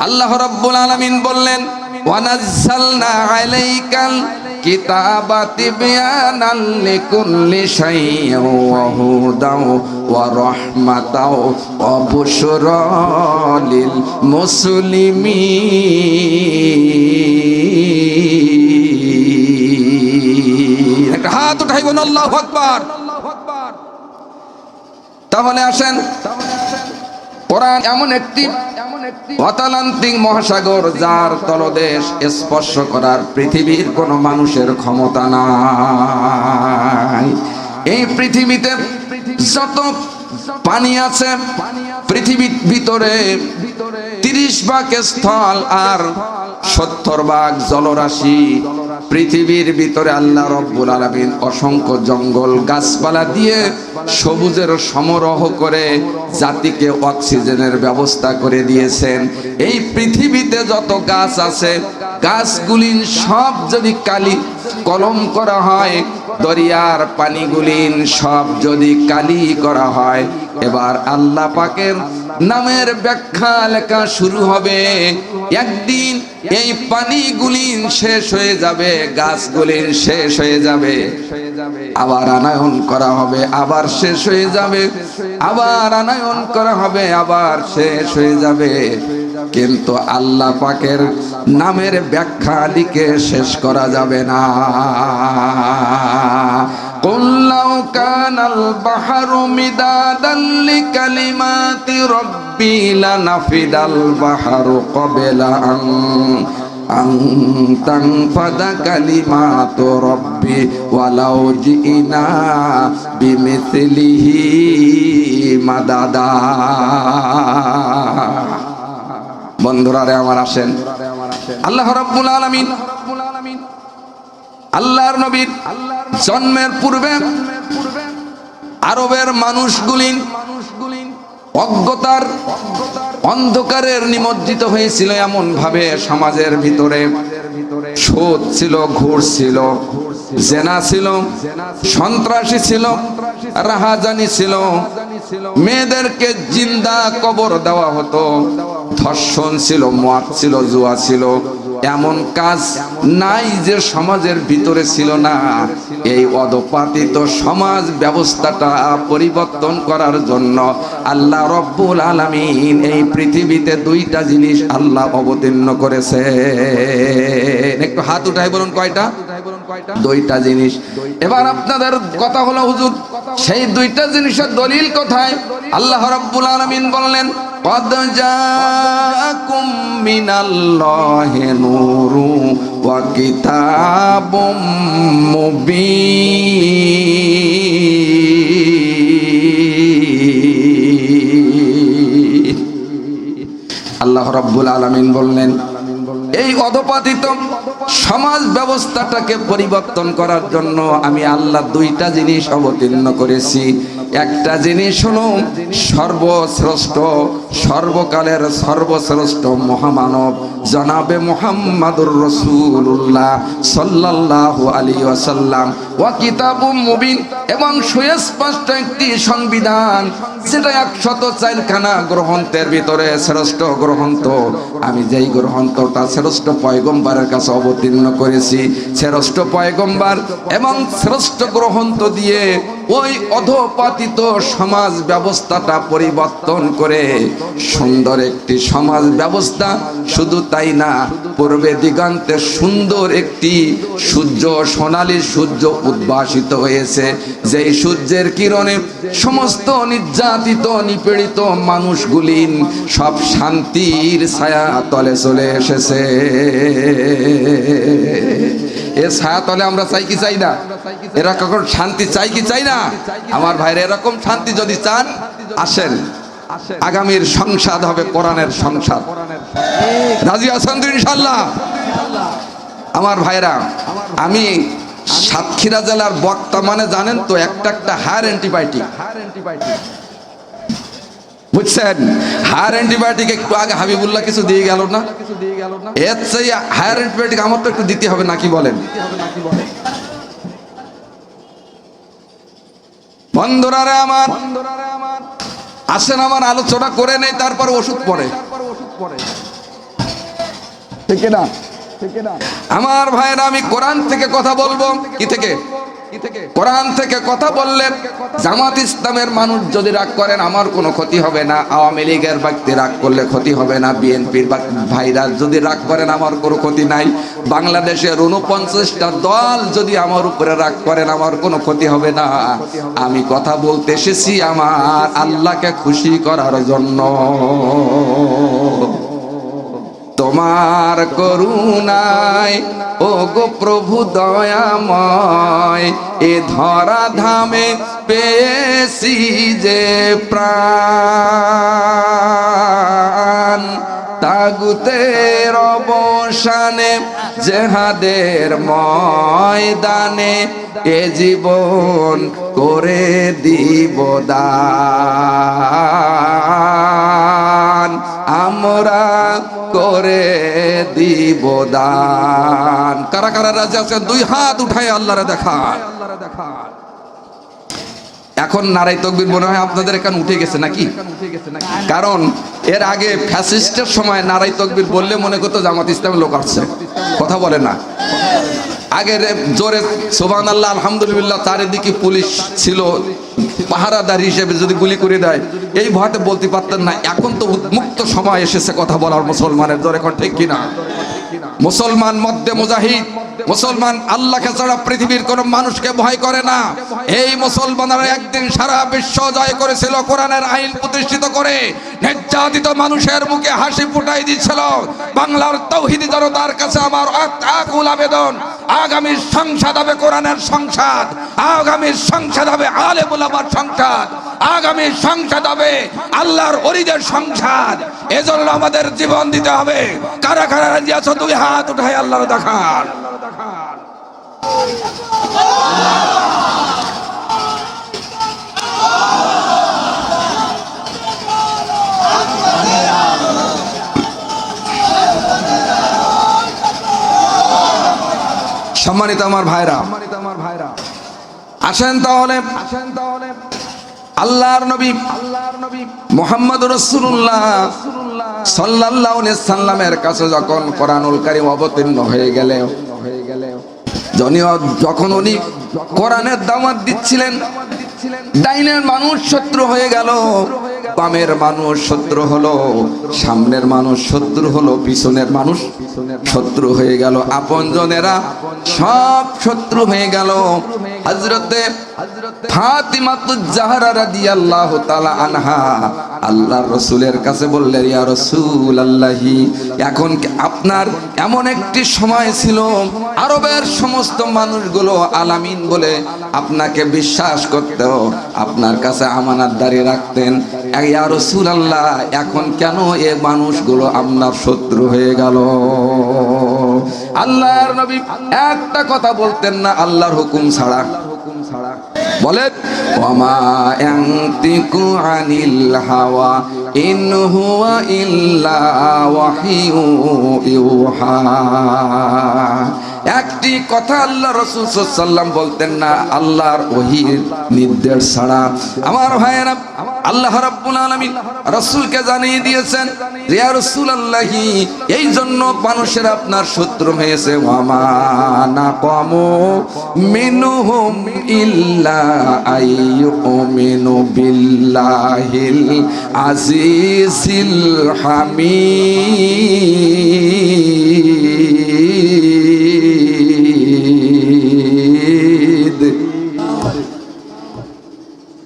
আল্লাহ রাব্বুল আলামিন বললেন ওয়ানাজ্জালনা আলাইকাল কিতাবা তিবয়ানাল লিকুল্লি শাইইন ওয়া হুদাও ওয়া রাহমাতাও ওয়া বুশরা লিল মুসলিমিন। একটা হাত উঠাই বলুন আল্লাহু আকবার। তাহলে আসেন, কোরআন এমন একটি অতলান্তিক মহাসাগর যার তলদেশ স্পর্শ করার পৃথিবীর কোন মানুষের ক্ষমতা নাই। এই পৃথিবীতে যত পানি আছে, পৃথিবীর ভিতরে 30 ভাগ স্থল আর 70 ভাগ জলরাশি। পৃথিবীর ভিতরে আল্লাহ রব্বুল আলামিন অসংখ্য জঙ্গল গাছপালা দিয়ে সবুজের সমারোহ করে জাতিকে অক্সিজেনের ব্যবস্থা করে দিয়েছেন। এই পৃথিবীতে যত গাছ আছে, গাছগুলি সব যদি কালি কলম করা হয়, দরিয়ার পানিগুলিন সব যদি কালি করা হয়, এবার আল্লাহ পাকের নামের ব্যাখ্যা লেখা শুরু হবে। একদিন এই পানিগুলি শেষ হয়ে যাবে, গাছগুলি শেষ হয়ে যাবে, আবার আনয়ন করা হবে, আবার শেষ হয়ে যাবে, আবার আনয়ন করা হবে, আবার শেষ হয়ে যাবে। কিন্তু আল্লাহ পাকের নামের ব্যাখ্যা লিখে শেষ করা যাবে না। قُلْ لَوْ كَانَ الْبَحْرُ مِدَادًا لِكَلِمَاتِ رَبِّي لَنَفِدَ الْبَحْرُ قَبْلَ أَن تَنفَدَ كَلِمَاتُ رَبِّي وَلَوْ جِئْنَا بِمِثْلِهِ مَدَدًا। বন্ধুরা রে আমার, আসেন, আল্লাহ রাব্বুল আলামিন আল্লাহর নবীর জন্মের পূর্বে আরবের মানুষগুলি অজ্ঞতার অন্ধকারের নিমজ্জিত হয়েছিল। এমন ভাবে সমাজের ভিতরে সুদ ছিল, ঘুষ ছিল, জেনা ছিল, সন্ত্রাসী ছিল, রাহাজানি ছিল, মেয়েদেরকে জিন্দা কবর দেওয়া হতো, ধর্ষণ ছিল, মদ ছিল, জুয়া ছিল। এমন কাজ নাই যে সমাজের ভিতরে ছিল না। এই অধঃপাতিত সমাজ ব্যবস্থাটা পরিবর্তন করার জন্য আল্লাহ রব্বুল আলামিন এই পৃথিবীতে 2টা জিনিস আল্লাহ অবতীর্ণ করেছে। একটু হাত উঠাই বলুন, কয়টা? 2টা জিনিস। এবার আপনাদের কথা হলো, হুজুর সেই 2টা জিনিসের দলিল কোথায়? আল্লাহ রব্বুল আলামিন বললেন قد جاءكم من الله نور وكتاب مبين। আল্লাহ রাব্বুল আলামিন বললেন, এই অধঃপাতিত সমাজ ব্যবস্থাটাকে পরিবর্তন করার জন্য আমি আল্লাহ 2টা জিনিস অবতীর্ণ করেছি। একটা জিনিস হলো সর্বশ্রেষ্ঠ, সর্বকালের সর্বশ্রেষ্ঠ মহামানব জনাবে মুহাম্মাদুর রাসূলুল্লাহ সাল্লাল্লাহু আলাইহি ওয়াসাল্লাম, ওয়া কিতাবুম মুবিন, এবং সুস্পষ্ট একটি সংবিধান, যেটা 104 খানা গ্রন্থের ভিতরে শ্রেষ্ঠ গ্রন্থ। আমি যেই গ্রন্থটা শ্রেষ্ঠ পয়গম্বরের কাছে অবতীর্ণ করেছি, শ্রেষ্ঠ পয়গম্বর এবং শ্রেষ্ঠ গ্রন্থ দিয়ে ওই অধঃপাতিত সমাজ ব্যবস্থাটা পরিবর্তন করে সুন্দর একটি সমাজ ব্যবস্থা। শুধু তাই না, পূর্বে দিগন্তে সুন্দর একটি সূর্য, সোনালী সূর্য উদ্ভাসিত হয়েছে, যেই সূর্যের কিরণে সমস্ত নির্যাতিত নিপীড়িত মানুষগুলি সব শান্তির ছায়া তলে চলে এসেছে। এ ছায়া তলে আমরা চাই কি চাই না? এরকম শান্তি চাই কি চাই না? আমার ভাইরা, এরকম শান্তি যদি চান, আসেন, আগামীর সংসদ হবে কোরআনের সংসদ। রাজি আছেন তো ইনশাআল্লাহ? আমার ভাইরা, আমি সাতক্ষীরা জেলার বক্তা, মানে জানেন তো, একটা হায়ার অ্যান্টিবায়োটিক, বুঝছেন? হায়ার অ্যান্টিবায়োটিক একটু আগে হাবিবুল্লাহ কিছু দিয়ে গেল না? এর চেয়ে হায়ার অ্যান্টিবায়োটিক আমার তো একটু দিতে হবে নাকি বলেন? বন্ধুরা রে আমার, আসেন আমার আলোচনা করে নেই, তারপর ওষুধ পড়ে। ঠিক না? আমার ভাইরা, আমি কোরআন থেকে কথা বলবো। কি থেকে? কোরআন থেকে কথা বললে জামাত ইসলামের মানুষ যদি রাগ করেন আমার কোনো ক্ষতি হবে না, আওয়ামী লীগের ব্যক্তি রাগ করলে ক্ষতি হবে না, বিএনপির ভাইরা যদি রাগ করেন আমার কোনো ক্ষতি নাই, বাংলাদেশের 49টা দল যদি আমার উপরে রাগ করেন আমার কোনো ক্ষতি হবে না। আমি কথা বলতে এসেছি আমার আল্লাহকে খুশি করার জন্য। তোমার করুণায় ও গো প্রভু দয়াময়, এ ধরা ধামে পেয়েছি যে প্রাণ, তাগুতের অবসানে জেহাদের ময়দানে এ জীবন করে দিব দান, আমরা করে দিব দান। কারা কারা রাজি আছেন দুই হাত উঠায় আল্লাহরে দেখান। এখন নারাই তাকবীর মনে হয় আপনাদের এখানে উঠে গেছে নাকি? কারণ এর আগে ফ্যাসিস্টের সময় নারাই তাকবীর বললে মনে করতো জামাত ইসলামের লোক আসছে, কথা বলে না। আগে জোরে সুবহানাল্লাহ আলহামদুলিল্লাহ চারিদিকে পুলিশ ছিল, পাহারাদার হিসেবে যদি গুলি করে দেয় এই ভয়তে বলতে পারতেন না। এখন তো উন্মুক্ত সময় এসেছে কথা বলার মুসলমানের, জোরে এখন ঠিক কিনা? মুসলমান মধ্যে মুজাহিদ, মুসলমান আল্লাহকে ছাড়া পৃথিবীর কোন মানুষকে ভয় করে না। এই মুসলমানরা একদিন সারা বিশ্ব জয় করেছিল, কোরআনের আইন প্রতিষ্ঠিত করে নির্যাতিত মানুষের মুখে হাসি ফুটাই দিয়েছিল। বাংলার তাওহীদি জনতার কাছে আমার আকুল আবেদন, আগামী সংসদ হবে কোরআনের সংসদ, আগামী সংসদ হবে আলেম উলামার সংসদ, আগামী সংসদ হবে আল্লাহর ওলিদের সংসদ। এজন্য আমাদের জীবন দিতে হবে। কারা কারা রাজি আছো দুই হাত উঠায় আল্লাহর দেখান। সম্মানিত আমার ভাইরা, আসেন তাহলে আল্লাহর নবী মুহাম্মদ রাসূলুল্লাহ সাল্লাল্লাহু আলাইহি সাল্লামের কাছে যখন কোরআনুল কারীম অবতীর্ণ হয়ে গেল, যখন উনি কোরআনের দাওয়াত দিচ্ছিলেন, ডাইনের মানুষ শত্রু হয়ে গেল, বামের মানুষ শত্রু হলো, সামনের মানুষ শত্রু হলো, পিছনের মানুষ শত্রু হয়ে গেল, আপনজনেরা সব শত্রু হয়ে গেল। হযরতে ফাতিমাতুজ জাহরা রাদিয়াল্লাহু তাআলা আনহা আল্লাহর রাসূলের কাছে বললেন, ইয়া রাসূলুল্লাহি, এখন আপনার এমন একটি সময় ছিল আরবের সমস্ত মানুষগুলো আলামিন বলে আপনাকে বিশ্বাস করত, আপনার কাছে আমানতদারি রাখতেন। ইয়া রাসূলুল্লাহ, এখন কেন এই মানুষগুলো আপনার শত্রু হয়ে গেল? আল্লাহর নবী একটা কথা বলতেন না আল্লাহর হুকুম ছাড়া। বলেন, ওয়ামা ইয়ানতিকু আনিল হাওয়া ইন হুয়া ইল্লা ওয়াহিয়ু ইউহা। একটি কথা আল্লাহ রাসূল সাল্লাল্লাহু আলাইহি ওয়াসাল্লাম বলতেন না আল্লাহর ওহীর নির্দেশ ছাড়া। আমার ভাইয়েরা, আল্লাহ রাব্বুল আলামিন রাসূলকে জানিয়ে দিয়েছেন, ইয়া রাসূলুল্লাহি, এই জন্য মানুষের আপনার শত্রু হয়েছে। ওয়ামা নাকামু মিনহুম ইল্লা আইয়ুমিনু বিল্লাহিল আজিজিল হামিদ।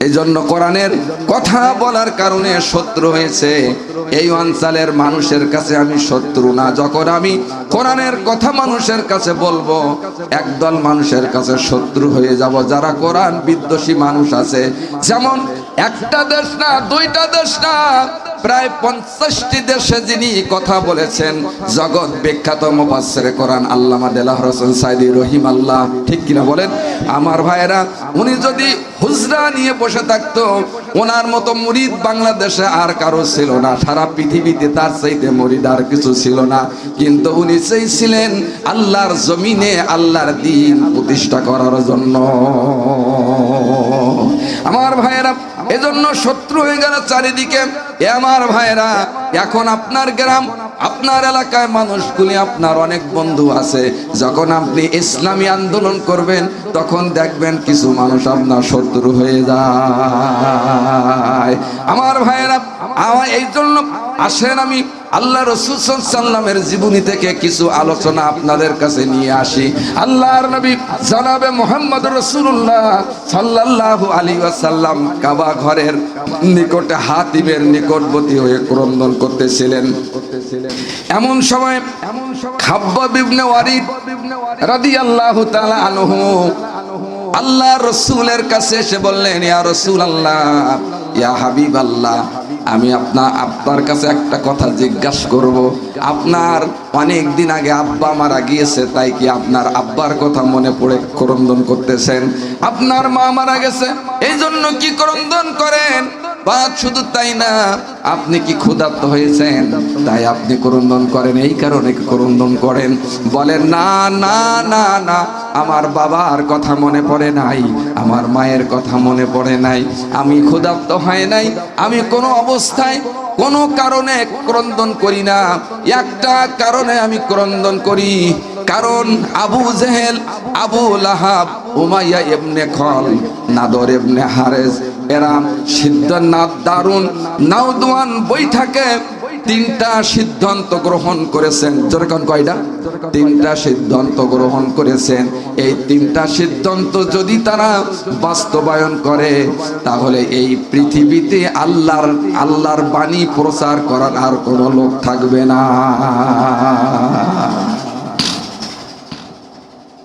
এই জন্য কোরআনের কথা বলার কারণে শত্রু হয়েছে। এই অঞ্চলের মানুষের কাছে আমি শত্রু না। যখন আমি কোরআনের কথা মানুষের কাছে বলবো, একদল মানুষের কাছে শত্রু হয়ে যাব, যারা কোরআন বিদ্বেষী মানুষ আছে। যেমন একটা দেশ না, দুইটা দেশ না, প্রায় 50টি দেশে যিনি কথা বলেছেন, জগৎ বিখ্যাত মুফাসসিরে কোরআন আল্লামা দেলাওয়ার হোসেন সাঈদী রহিমাল্লাহ, ঠিক কিনা বলেন? আমার ভাইয়েরা, উনি যদি হুজরা নিয়ে বসে থাকতো, ওনার মতো মুরিদ বাংলাদেশে আর কারো ছিল না, সারা পৃথিবীতে তার চাইতে মুরিদ আর কিছু ছিল না। কিন্তু উনি চেয়েছিলেন আল্লাহর জমিনে আল্লাহর দ্বীন প্রতিষ্ঠা করার জন্য। আমার ভাইয়েরা, এজন্য শত্রু হয়ে গেল চারিদিকে। আমার ভাইয়েরা, এখন আপনার গ্রাম আপনার এলাকায় মানুষগুলি, আপনার অনেক বন্ধু আছে, যখন আপনি ইসলামী আন্দোলন করবেন তখন দেখবেন কিছু মানুষ আপনার শত্রু হয়ে যায়। আমার ভাইয়েরা, আমার এই জন্য আসেন আমি আল্লাহ রাসূল সাল্লাল্লাহু আলাইহি ওয়াসাল্লামের জীবনী থেকে কিছু আলোচনা আপনাদের কাছে নিয়ে আসি। আল্লাহর নবী জনাবে মুহাম্মদ রাসূলুল্লাহ সাল্লাল্লাহু আলাইহি ওয়াসাল্লাম কাবা ঘরের নিকটে হাতিমের নিকটবর্তী হয়ে ক্রন্দন করতেছিলেন। এমন সময় খাব্বাব ইবনে ওয়ালিদ রাদিয়াল্লাহু তাআলা আনহু আল্লাহ রাসূলের কাছে এসে বললেন, ইয়া রাসূলুল্লাহ, ইয়া হাবিবাল্লাহ, আমি আপনার কাছে একটা কথা জিজ্ঞাসা করব। আপনার অনেক দিন আগে আব্বা মারা গিয়েছে, তাই কি আপনার আব্বার কথা মনে পড়ে ক্রন্দন করতেছেন? আপনার মা মারা গেছে, এই জন্য কি ক্রন্দন করেন? বা শুধু তাই না, আপনি কি ক্ষুধার্ত হয়েছেন তাই আপনি ক্রন্দন করেন, এই কারণে ক্রন্দন করেন? বলেন, না না না না, আমার বাবার কথা মনে পড়ে নাই, আমার মায়ের কথা মনে পড়ে নাই, আমি ক্ষুধার্ত হয় নাই, আমি কোনো অবস্থায় কোনো কারণে ক্রন্দন করি না। একটা কারণে আমি ক্রন্দন করি, কারণ আবু জেহেল, আবু লাহাব, উমাইয়া ইবনে খল, নাদর ইবনে হারেস, এরা সিদ্ধান্ত দারুন নাওদওয়ান বৈঠকে তিনটা সিদ্ধান্ত গ্রহণ করেছেন। যেরকম কয়টা? তিনটা সিদ্ধান্ত গ্রহণ করেছেন। এই তিনটা সিদ্ধান্ত যদি তারা বাস্তবায়ন করে তাহলে এই পৃথিবীতে আল্লাহর বাণী প্রচার করার আর কোনো লোক থাকবে না,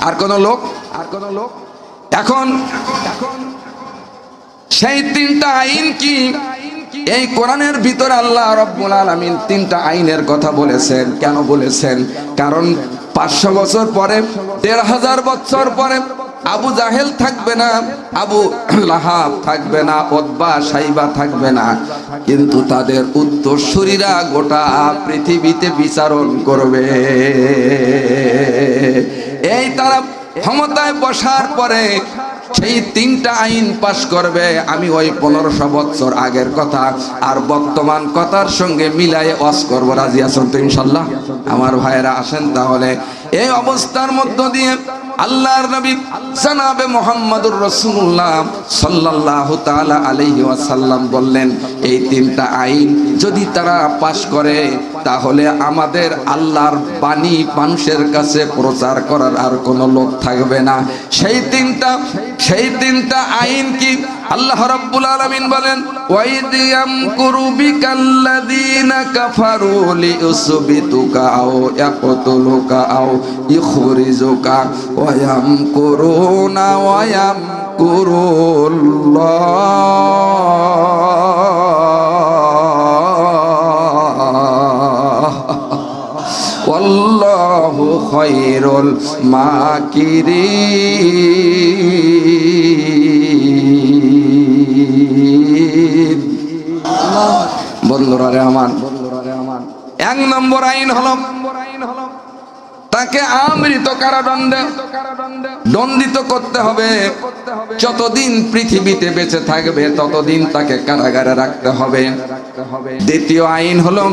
আর কোনো লোক। এখন সেই তিনটা আইন কি? এই কোরআনের ভিতরে আল্লাহ রাব্বুল আলামিন তিনটা আইনের কথা বলেছেন। কেন বলেছেন? কারণ 500 বছর পরে, 1500 বছর পরে আবু জাহেল থাকবে না, আবু লাহাব থাকবে না, উতবা সাইবা থাকবে না, কিন্তু তাদের উত্তরসূরিরা গোটা পৃথিবীতে বিচরণ করবে। এই তারা ক্ষমতায় বসার পরে সেই তিনটা আইন পাশ করবে। আমি ওই 1500 বছর আগের কথা আর বর্তমান কথার সঙ্গে মিলায়ে ওয়াজ করব। রাজি আছেন তো ইনশাআল্লাহ? আমার ভাইয়েরা আসেন তাহলে। এই অবস্থার মধ্য দিয়ে আল্লাহর নবী জনাবে মুহাম্মদুর রাসূলুল্লাহ সাল্লাল্লাহু তাআলা আলাইহি ওয়াসাল্লাম বললেন, এই তিনটা আইন যদি তারা পাশ করে তাহলে আমাদের আল্লাহর বাণী মানুষের কাছে প্রচার করার আর কোনো লোক থাকবে না। সেই তিনটা আইন কি? আল্লাহ রাব্বুল আলামিন বলেন, ওয়াইদ ইয়ামকুরু বিকাল্লাযীনা কাফারু লিউসবিতুকা আও ইয়াকতুলুকা আও ইখরিজুকা ওয়া ইয়ামকুরুনা ওয়া ইয়ামকুরুল্লাহ ওয়াল্লাহু খায়রুল মাকিরিন। বন্ধুরা রে আমার, 1 নম্বর আইন হলো তাকে আমৃত কারাদণ্ডে দণ্ডিত করতে হবে। যতদিন পৃথিবীতে বেঁচে থাকবে ততদিন তাকে কারাগারে রাখতে হবে। দ্বিতীয় আইন হলো,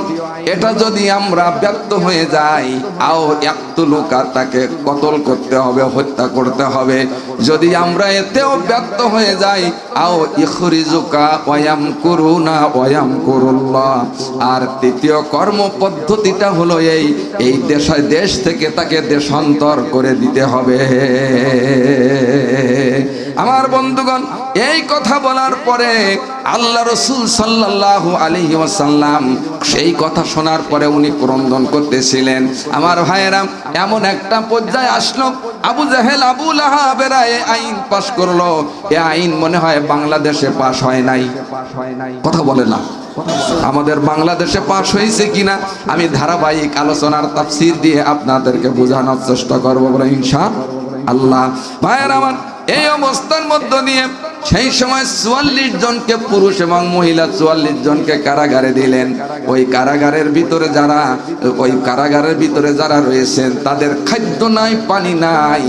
এটা যদি আমরা ব্যর্থ হয়ে যাই, আও ইয়াকতুলুকা, তাকে কতল করতে হবে, হত্যা করতে হবে। যদি আমরা এতেও ব্যর্থ হয়ে যাই, আও ইখরিজুকা ওয়া ইয়ামকুরুনা ওয়া ইয়ামকুরুল্লাহ। আর তৃতীয় কর্ম পদ্ধতিটা হলো এই দেশ থেকে তাকে দেশান্তর করে দিতে হবে। আমার বন্ধুগণ, এই কথা বলার পরে আল্লাহ রাসূল সাল্লাল্লাহু আলাইহি ওয়াসাল্লাম সেই কথা শোনার পরে উনি ক্রন্দন করতেছিলেন। আমার ভাইয়েরা, এমন একটা পর্যায়ে আসলো, আবু জাহেল, আবু লাহাবেরা এই আইন পাশ করলো। এই আইন মনে হয় বাংলাদেশে পাশ হয় নাই। কথা বলে না, আমাদের বাংলাদেশে পাশ হয়েছে কিনা আমি ধারাবাহিক আলোচনার তাফসীর দিয়ে আপনাদেরকে বোঝানোর চেষ্টা করব বলে ইনশাআল্লাহ। ভাইয়েরা আমার, এই অবস্থার মধ্য দিয়ে সেই সময় 44 জনকে, পুরুষ এবং মহিলা 44 জনকে কারাগারে দিলেন। ওই কারাগারের ভিতরে যারা রয়েছেন তাদের খাদ্য নাই, পানি নাই,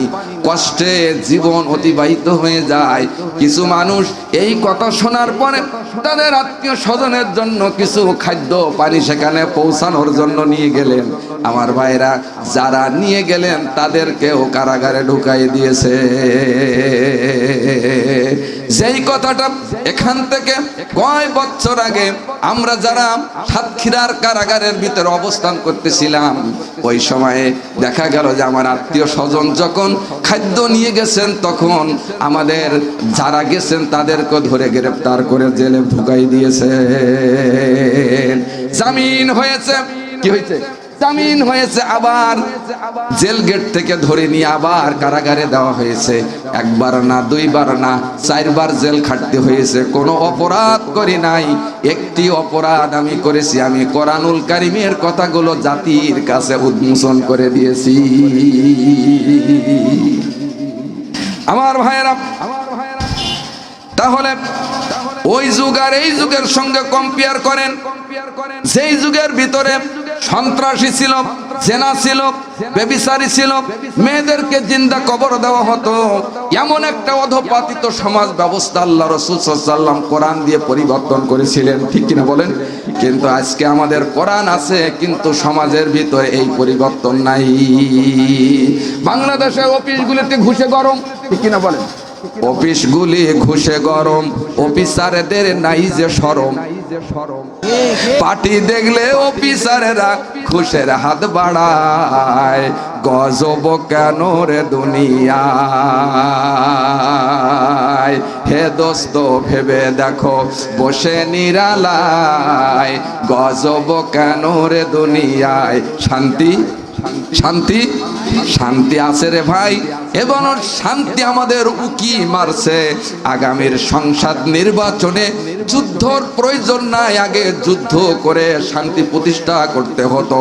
কষ্টে জীবন অতিবাহিত হয়ে যায়। কিছু মানুষ এই কথা শোনার পরে তাদের আত্মীয় স্বজনের জন্য কিছু খাদ্য পানি সেখানে পৌঁছানোর জন্য নিয়ে গেলেন। আমার ভাইরা, যারা নিয়ে গেলেন তাদেরকেও কারাগারে ঢুকাই দিয়েছে। যেই কথাটা এখান থেকে কয় বছর আগে আমরা যারা সাতক্ষীরার কারাগারের ভিতরে অবস্থান করতেছিলাম, ওই সময়ে দেখা গেল যে আমার আত্মীয় স্বজন যখন খাদ্য নিয়ে গেছেন, তখন আমাদের যারা গেছেন তাদেরকে ধরে গ্রেফতার করে জেলে ঢুকাই দিয়েছে। জামিন হয়েছে। কি হয়েছে? জামিন হয়েছে। আবার জেল গেট থেকে ধরে নিয়ে আবার কারাগারে দেওয়া হয়েছে। একবার না, দুইবার না, 4 বার জেল খাটতে হয়েছে। কোনো অপরাধ করি নাই। একটি অপরাধ আমি করেছি, আমি কোরআনুল কারীমের কথাগুলো জাতির কাছে উন্মোচন করে দিয়েছি। আমার ভাইয়েরা, তাহলে ওই যুগ আর এই যুগের সঙ্গে কম্পেয়ার করেন। সেই যুগের ভিতরে সন্ত্রাসী ছিল, জেনা ছিল, ব্যভিচারী ছিল, মেয়েদেরকে জিন্দা কবর দেওয়া হতো। এমন একটা অধঃপাতিত সমাজ ব্যবস্থা আল্লাহ রাসূল সাল্লাল্লাহু আলাইহি ওয়াসাল্লাম কোরআন দিয়ে পরিবর্তন করেছিলেন, ঠিক কিনা বলেন? কিন্তু আজকে আমাদের কোরআন আছে, কিন্তু সমাজের ভিতরে এই পরিবর্তন নাই। বাংলাদেশের অফিসগুলিতে ঘুষে গরম, ঠিক কিনা বলেন? অফিসগুলি ঘুষে গরম, অফিসারদের নাই যে শরম। পার্টি দেখলে অফিসারেরা ঘুষের হাত বাড়ায়। গজব কেন রে দুনিয়ায়, হে দোস্ত ভেবে দেখো বসে নিরালায়। গজব কেন রে দুনিয়ায়, শান্তি শান্তি শান্তি আছে রে ভাই। এবং শান্তি আমাদের উকি মারছে। আগামীর সংসদ নির্বাচনে যুদ্ধর প্রয়োজন নাই, আগে যুদ্ধ করে শান্তি প্রতিষ্ঠা করতে হতো।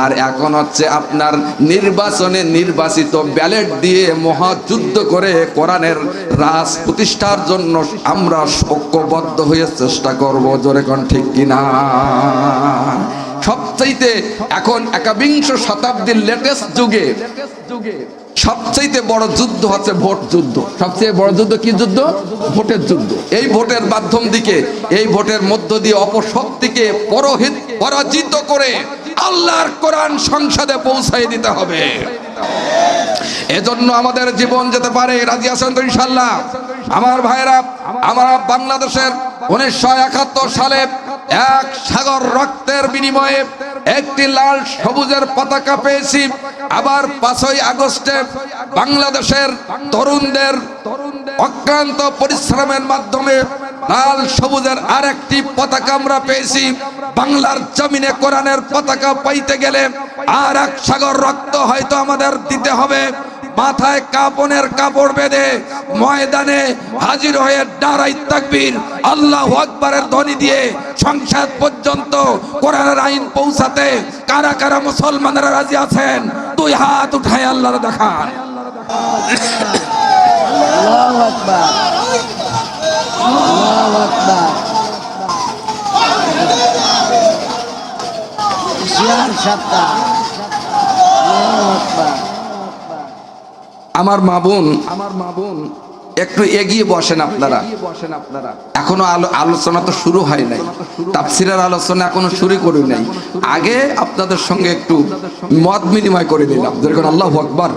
আর এখন হচ্ছে আপনার নির্বাচনে নির্বাচিত ব্যালট দিয়ে মহাযুদ্ধ করে কোরআনের রাজ প্রতিষ্ঠার জন্য আমরা ঐক্যবদ্ধ হয়ে চেষ্টা করব। জোরে কোন ঠিক কিনা? সবচাইতে এখন 21 শতাব্দীর লেটেস্ট যুগে সবচাইতে বড় যুদ্ধ হচ্ছে ভোট যুদ্ধ। সবচেয়ে বড় যুদ্ধ কি যুদ্ধ? ভোটের যুদ্ধ। এই ভোটের মাধ্যম দিকে, এই ভোটের মধ্য দিয়ে অপশক্তিকে পরাজিত করে আল্লাহর কোরআন সংসদে পৌঁছাই দিতে হবে। এজন্য আমাদের জীবন যেতে পারে। রাজি আছেন তো ইনশাআল্লাহ? আমার ভাইরা, আমরা বাংলাদেশের 1971 সালে এক সাগর রক্তের বিনিময়ে একটি লাল সবুজের পতাকা পেয়েছি। আবার 5ই আগস্টে বাংলাদেশের তরুণদের অক্লান্ত পরিশ্রমের মাধ্যমে লাল সবুজের আরেকটি পতাকা আমরা পেয়েছি। বাংলার জমিনে কোরআনের পতাকা পাইতে গেলে আর এক সাগর রক্ত হয়তো আমাদের দিতে হবে। মাথায় কাপনের কাপড় বেঁধে ময়দানে হাজির হয়ে নারায়ে তাকবীর, আল্লাহু আকবারের ধ্বনি দিয়ে সংসদ পর্যন্ত কোরআনের আইন পৌঁছাতে কারা কারা মুসলমানরা রাজি আছেন? 2 হাত উঠায় আল্লাহর দেখান। আল্লাহু আকবার, আল্লাহু আকবার। জিয়ার সাত্তা, আল্লাহু আকবার। আমার মা বোন একটু এগিয়ে বসেন আপনারা। এখনো আলোচনা তো শুরু হয় নাই, তাফসীরের আলোচনা এখনো শুরু করি নাই। আগে আপনাদের সঙ্গে একটু মত বিনিময় করে নিলাম। যেরকম আল্লাহু আকবার।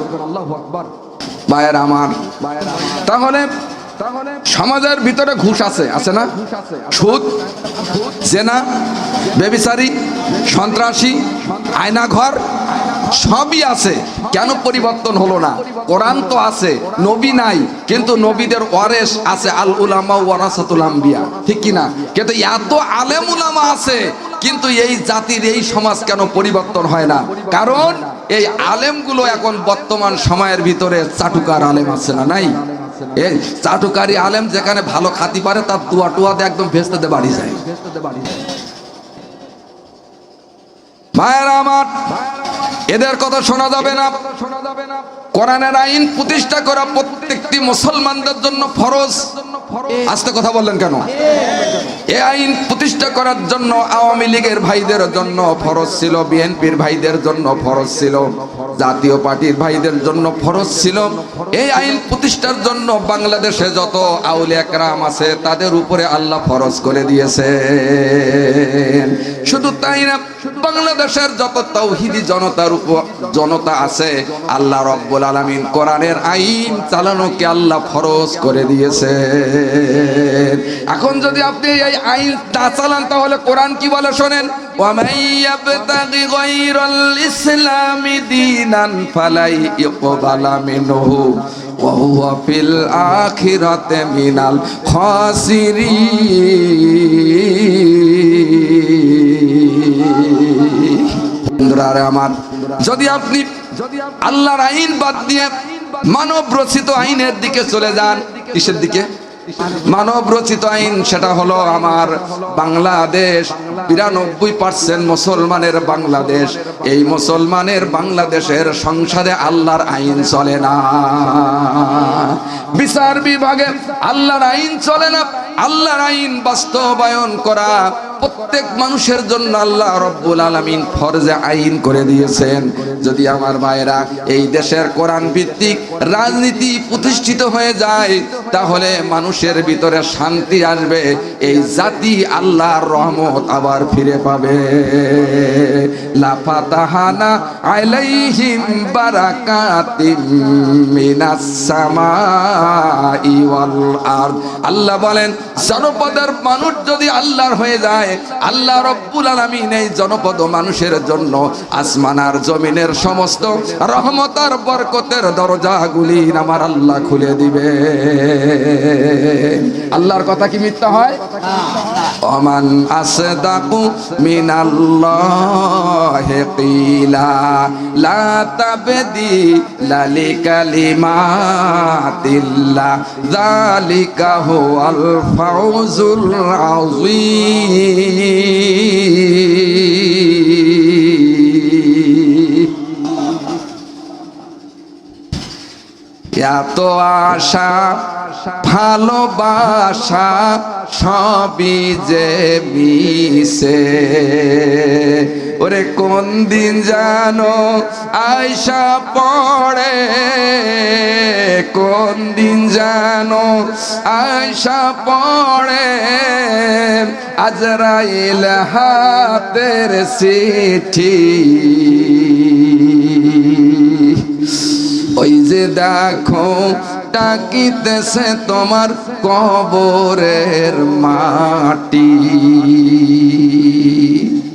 ভাইয়েরা আমার, তাহলে সমাজের ভিতরে ঘুষ আছে, আছে না? সুদ, জেনা, ব্যভিচারী, সন্ত্রাসী, আয়নাঘর সবই আছে। কেন পরিবর্তন হলো না? কোরআন তো আছে, নবী নাই, কিন্তু নবীদের ওয়ারেস আছে। আল উলামা ওয়ারাসাতুল আম্বিয়া, ঠিক কিনা? কিন্তু এত আলেম উলামা আছে, কিন্তু এই জাতির এই সমাজ কেন পরিবর্তন হয় না? কারণ এই আলেমগুলো এখন বর্তমান সময়ের ভিতরে চাটুকার আলেম আছে না? নাই? এই চাটুকারি আলেম যেখানে ভালো খাতি পারে তার দুয়া টুয়াতে একদম ভেস্তে বাড়ি যায়। ভাইয়েরা আমার, এদের কথা শোনা যাবে না। কোরআনের আইন প্রতিষ্ঠা করা প্রত্যেকটি মুসলমানদের জন্য ফরজ। আস্তে কথা বললেন কেন? এই আইন প্রতিষ্ঠা করার জন্য আওয়ামী লীগের ভাইদের জন্য ফরজ ছিল, বিএনপির ভাইদের জন্য ফরজ ছিল। জাতীয় পার্টির ভাইদের জন্য ফরজ ছিল এই আইন প্রতিষ্ঠার জন্য বাংলাদেশে যত আউলিয়া কেরাম আছে তাদের উপরে আল্লাহ ফরজ করে দিয়েছে। শুধু তাই না, বাংলাদেশের যত তাওহীদি জনতা আছে আল্লাহ রাব্বুল আলামিন কোরআনের আইন চালানোকে আল্লাহ ফরজ করে দিয়েছে। এখন যদি আপনি এই আইন না চালান তাহলে কোরআন কি বলে শোনেন, وَمَن يَبْتَغِ غَيْرَ الْإِسْلَامِ دِينًا فَلَن يُقْبَلَ مِنْهُ وَهُوَ فِي الْآخِرَةِ مِنَ الْخَاسِرِينَ। বন্ধুরা আমার, যদি আপনি আল্লাহর আইন বাদ দিয়ে মানব রচিত আইনের দিকে চলে যান, কিসের দিকে? মানব রচিত আইন, সেটা হলো আমার বাংলাদেশ। 92% মুসলমানের বাংলাদেশ। এই মুসলমানের বাংলাদেশের সংসদে আল্লাহর আইন চলে না, বিচার বিভাগে আল্লাহর আইন চলে না। আল্লাহর আইন বাস্তবায়ন করা প্রত্যেক মানুষের জন্য আল্লাহ রাব্বুল আলামিন ফরজে আইন করে দিয়েছেন। যদি আমার ভাইরা এই দেশের কোরআন ভিত্তিক রাজনীতি প্রতিষ্ঠিত হয়ে যায় তাহলে মানুষের ভিতরে শান্তি আসবে, এই জাতি আল্লাহর রহমত আবার ফিরে পাবে। লা ফাতাহানা আলাইহিম বারাকাতিম মিনাস সামাই ওয়াল আরদ। আল্লাহ বলেন জনপদের মানুষ যদি আল্লাহর হয়ে যায়, আল্লাহ রাব্বুল আলামিন এই জনপদ মানুষের জন্য আসমান আর জমিনের সমস্ত রহমত আর বরকতের দরজাগুলি আমার আল্লাহ খুলে দিবে। আল্লাহর কথা কি মিথ্যা হয়? ওমান আসদাকু মিনাল্লাহি কিলা লা তাবদিলা লিকালিমাতিল্লাহ যালিকা হুয়াল ফাউজুল আযীম। এত আশা ভালোবাসা সবই যে মিশে, ওরে কোন দিন জানো আয়সা পড়ে, কোন দিন জানো আয়সা পড়ে আজরাইল হাতের চিঠি। ওই যে দেখো তাকিতেছে তোমার কবরের মাটি।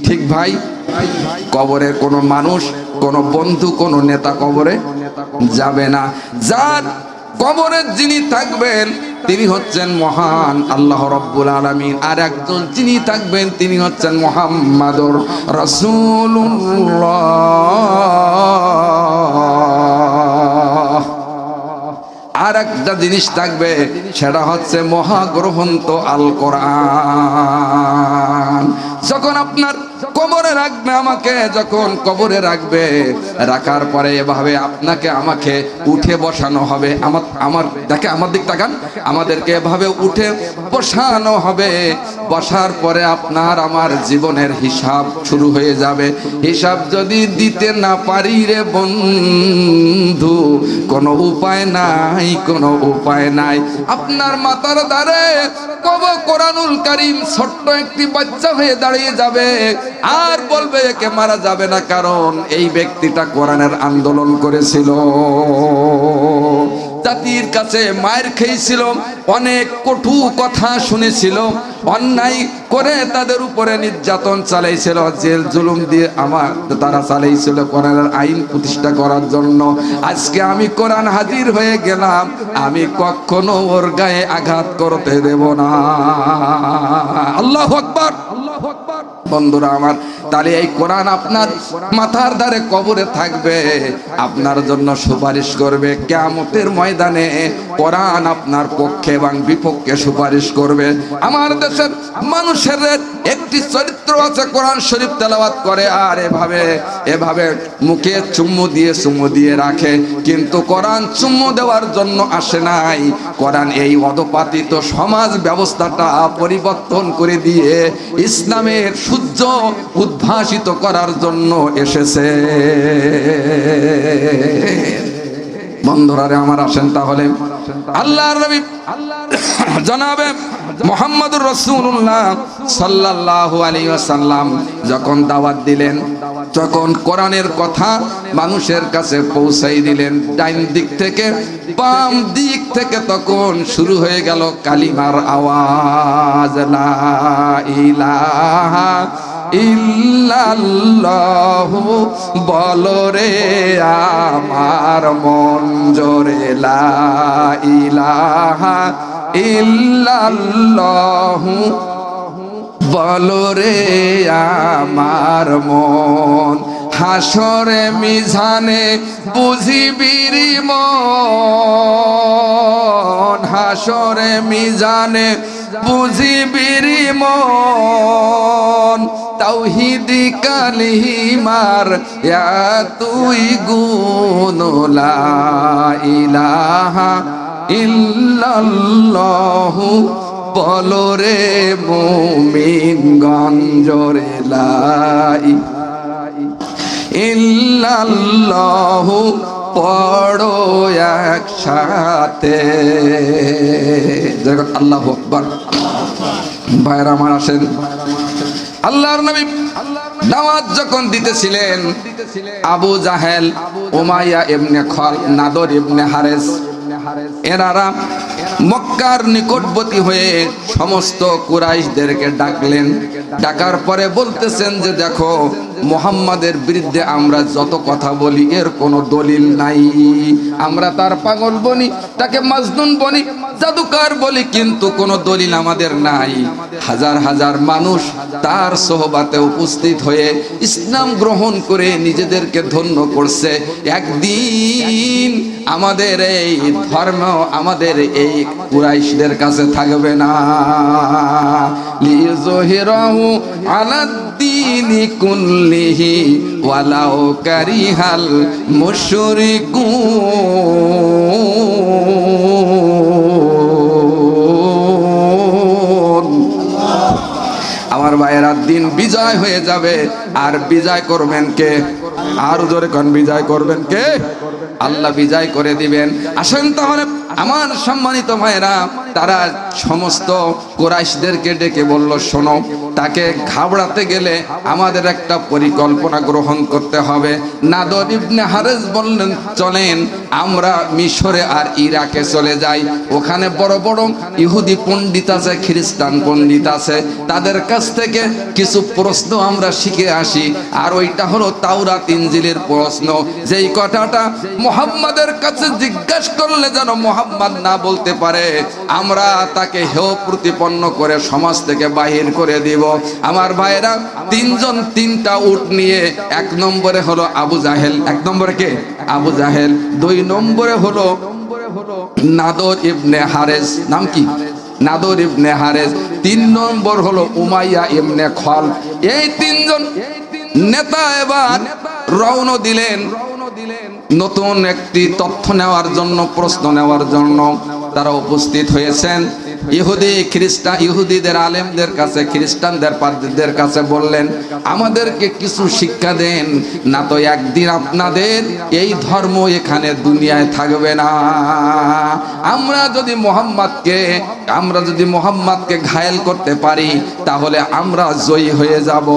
ঠিক ভাই, কবরের কোনো মানুষ, কোনো বন্ধু, কোনো নেতা কবরে যাবে না। যার কবরের যিনি থাকবেন তিনি হচ্ছেন মহান আল্লাহ রাব্বুল আলামিন, আর একজন যিনি থাকবেন তিনি হচ্ছেন মুহাম্মাদুর রাসূলুল্লাহ। আর একটা জিনিস থাকবে, সেটা হচ্ছে মহাগ্রন্থ আল কোরআন। যখন আপনার কবরে রাখবে, আমাকে যখন কবরে রাখবে, রাখার পরে এভাবে আপনাকে আমাকে উঠে বসানো হবে। আমার দেখে, আমার দিক তাকান, আমাদেরকে এভাবে উঠে বসানো হবে। বসার পরে আপনার আমার জীবনের হিসাব শুরু হয়ে যাবে। হিসাব যদি দিতে না পারি রে বন্ধু, কোনো উপায় নাই, কোনো উপায় নাই। আপনার মাথার দ্বারে কোরআনুল কারীম ছোট্ট একটি বাচ্চা হয়ে দাঁড়িয়ে যাবে আর বলবে একে মারা যাবে না, কারণ এই ব্যক্তিটা কোরআনের আন্দোলন করেছিল, জাতির কাছে মায়ের খেয়েছিল, অনেক কটু কথা শুনেছিল, অন্যায় করে তাদের উপরে নির্যাতন চালাইছিল, জেল জুলুম দিয়ে তারা চালাইছিল কোরআনের আইন প্রতিষ্ঠা করার জন্য। আজকে আমি কোরআন হাজির হয়ে গেলাম, আমি কখনো ওর গায়ে আঘাত করতে দেব না। আল্লাহু আকবার, আল্লাহু আকবার। বন্ধুরা আমার, তাহলে এই কোরআন আপনার মাথার ধারে কবরে থাকবে, আপনার জন্য সুপারিশ করবে কিয়ামতের ময়দানে। কোরআন আপনার পক্ষে এবং বিপক্ষে সুপারিশ করবে। আমার দেশের মানুষের একটি চরিত্র আছে, কোরআন শরীফ তেলাওয়াত করে আর এভাবে মুখে চুম্মু দিয়ে রাখে, কিন্তু কোরআন চুম্মু দেওয়ার জন্য আসে নাই। কোরআন এই অধপাতিত সমাজ ব্যবস্থাটা পরিবর্তন করে দিয়ে ইসলামের সূর্য উদ্ভাসিত করার জন্য এসেছে। বন্ধুরা রে আমার, আসেন তাহলে আল্লাহর নবী জনাবে মুহাম্মদুর রাসূলুল্লাহ সাল্লাল্লাহু আলাইহি ওয়াসাল্লাম যখন দাওয়াত দিলেন, যখন কোরআনের কথা মানুষের কাছে পৌঁছাই দিলেন, ডাইন দিক থেকে বাম দিক থেকে তখন শুরু হয়ে গেল কালিমার আওয়াজ, লা ইলাহা ইল্লাল্লাহু বলো রে আমার মন জোরে, লা ইলাহা ইল্লাল্লাহু বলো রে আমার মন, হাসরে মিজানে বুঝিবির মন, হাসরে মিজানে বুঝিবির মন, তাওহীদি কালিমার তুই গুণ, লা ইলাহা ইল্লাল্লাহু বলো রে মুমিন গঞ্জরে, লা ইল্লাল্লাহু পড়ো একসাথে। আল্লাহু আকবার। ভাইরা আমার আসেন, আল্লাহর নবী দাওয়াত যখন দিতেছিলেন, আবু জাহেল, উমাইয়া ইবনে খালদ, নাদর ইবনে হারেস, এনারা মক্কার নিকটবর্তী হয়ে সমস্ত কুরাইশদেরকে ডাকলেন। ডাকার পরে বলতেছেন যে দেখো, মুহাম্মাদের বিরুদ্ধে আমরা যত কথা বলি এর কোনো দলিল নাই, আমরা তার পাগল বলি, তাকে মাজনুন বলি, জাদুকর বলি, কিন্তু কোনো দলিল আমাদের নাই। হাজার হাজার মানুষ তার সোহবাতে উপস্থিত হয়ে ইসলাম গ্রহণ করে নিজেদেরকে ধন্য করছে। একদিন আমাদের এই ধর্ম আমাদের এই কুরাইশদের কাছে থাকবে না। লিযুহিরাহু আলাদ্দীনি কুল্লিহি ওয়ালাউ কারিহাল মুশরিকুন। আমার ভাইয়েরা, দিন বিজয় হয়ে যাবে, আর বিজয় করবেন কে? আর জোরে কোন, বিজয় করবেন কে? আল্লাহ বিজয় করে দিবেন। আসেন তাহলে আমার সম্মানিত ভাইরা, তারা সমস্ত কুরাইশদেরকে ডেকে বলল, শোনো, তাকে ঘাবড়াতে গেলে আমাদের একটা পরিকল্পনা গ্রহণ করতে হবে। নাদর ইবনে হারেস বললেন, চলেন আমরা মিশরে আর ইরাকে চলে যাই, ওখানে বড় বড় ইহুদি পণ্ডিত আছে, খ্রিস্টান পণ্ডিত আছে, তাদের কাছ থেকে কিছু প্রশ্ন আমরা শিখে আসি। আর ওইটা হলো তাওরাত ইনজিলের প্রশ্ন, যেই কথাটা মুহাম্মাদের কাছে জিজ্ঞাসা করলে যেন মুহাম্মদ না বলতে পারে, আমরা তাকে হেয় প্রতিপন্ন করে সমাজ থেকে বাহির করে দিব। আমার ভাইরা, তিনজন তিনটা উট নিয়ে, এক নম্বরে হলো আবু জাহেল, এক নম্বরে কে? আবু জাহেল। দুই নম্বরে হলো নাদর ইবনে হারেস, নাম কি? নাদর ইবনে হারেস। তিন নম্বর হলো উমাইয়া ইবনে খালদ। এই তিনজন নেতা এবার রওনা দিলেন নতুন একটি তথ্য নেওয়ার জন্য, প্রশ্ন নেওয়ার জন্য। তারা উপস্থিত হয়েছেন ইহুদি খ্রিস্টান, ইহুদিদের আলেমদের কাছে, খ্রিস্টানদের পাদ্রীদের কাছে, বললেন আমাদেরকে কিছু শিক্ষা দেন, না তো একদিন আপনাদের এই ধর্ম এখানে দুনিয়ায় থাকবে না। আমরা যদি মুহাম্মাদকে ঘায়েল করতে পারি তাহলে আমরা জয়ী হয়ে যাব।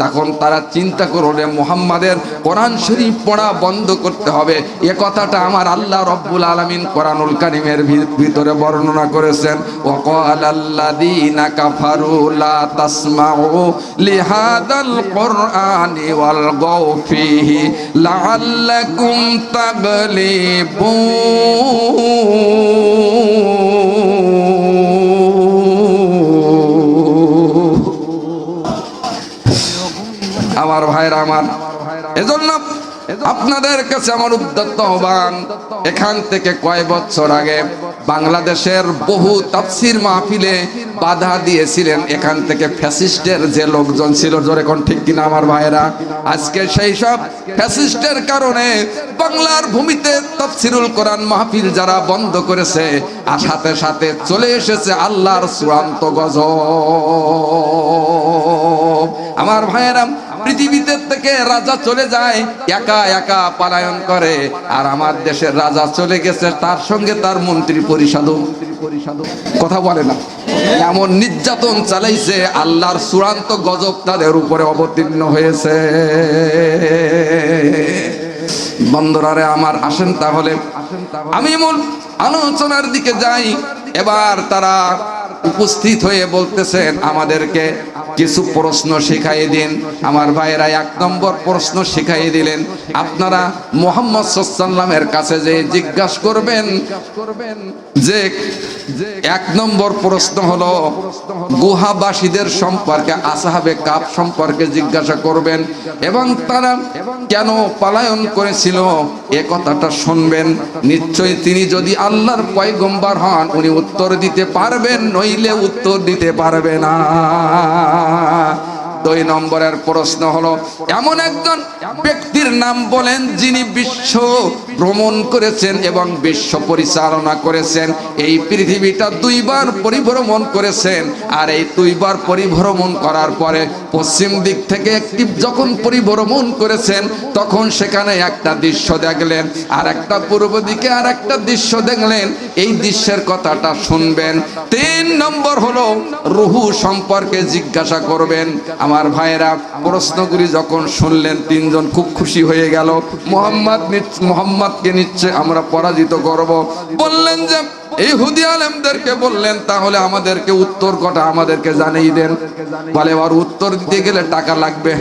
তখন তারা চিন্তা করলে মুহাম্মাদের কোরআন শরীফ পড়া বন্ধ করতে হবে। এ কথাটা আমার আল্লাহ রব্বুল আলামিন কোরআনুল কারীমের ভিতরে বর্ণনা করেছেন। وقال الذين كفروا لا تسمعوا لهذا القرآن والغوا فيه لعلكم تغلبون। আমার ভাইরা আমার, এজন্য আপনাদের কাছে আমার উদ্যত আহ্বান, এখান থেকে কয় বছর আগে বাংলাদেশের বহু তাফসীর মাহফিলে বাধা দিয়েছিলেন এখান থেকে ফ্যাসিস্টের যে লোকজন ছিল, জোরে কোন ঠিক কিনা আমার ভাইরা? আজকে সেই সব ফ্যাসিস্টের কারণে বাংলার ভূমিতে তাফসীরুল কোরআন মাহফিল যারা বন্ধ করেছে, আর সাথে সাথে চলে এসেছে আল্লাহর চূড়ান্ত গজব। আমার ভাইয়েরা, পৃথিবীতে থেকে রাজা চলে যায়, একা একা পলায়ন করে, আর আমার দেশের রাজা চলে গেছে, তার সঙ্গে তার মন্ত্রী পরিষদও কথা বলে না। এমন নির্যাতন চালাইছে, আল্লাহর চূড়ান্ত গজব তাদের উপরে অবতীর্ণ হয়েছে। বন্ধুরারে আমার, আসেন তাহলে আমি মূল আলোচনার দিকে যাই। এবার তারা উপস্থিত হয়ে বলতেছেন, আমাদেরকে কিছু প্রশ্ন শিখাইয়ে দিন। আমার ভাইয়েরা 1 নম্বর প্রশ্ন শিখাইয়ে দিলেন, আপনারা মুহাম্মদ সাল্লাল্লাহু আলাইহি ওয়াসাল্লামের কাছে যে জিজ্ঞাসা করবেন যে 1 নম্বর প্রশ্ন হলো গুহাবাসীদের সম্পর্কে, আসহাবে কাফ সম্পর্কে জিজ্ঞাসা করবেন, এবং তারা কেন পলায়ন করেছিল এ কথাটা শুনবেন। নিশ্চয়ই তিনি যদি আল্লাহর পয়গম্বর হন, উনি উত্তর দিতে পারবেন, নইলে উত্তর দিতে পারবে না। 2 নম্বরের প্রশ্ন হলো, এমন একজন ব্যক্তির নাম বলেন যিনি বিশ্ব ভ্রমণ করেছেন এবং বিশ্ব পরিচালনা করেছেন। এই পৃথিবীটা 2 বার পরিভ্রমণ করেছেন, আর এই 2 বার পরিভ্রমণ করার পরে পশ্চিম দিক থেকে একটি যখন পরিভ্রমণ করেছেন, তখন সেখানে একটা দৃশ্য দেখলেন, আর একটা পূর্ব দিকে আর একটা দৃশ্য দেখলেন। এই দৃশ্যের কথাটা শুনবেন। 3 নম্বর হলো রূহু সম্পর্কে জিজ্ঞাসা করবেন। আমার ভাইয়েরা, প্রশ্নগুলি যখন শুনলেন, 3 জন খুব খুশি হয়ে গেল। মুহাম্মদকে নিশ্চয় আমরা পরাজিত করব। বললেন যে ইহুদি আলেমদেরকে বললেন, তাহলে আমাদেরকে উত্তর কটা আমাদেরকে জানিয়ে দেন। বলে আর উত্তর দিতে গেলে টাকা লাগবে,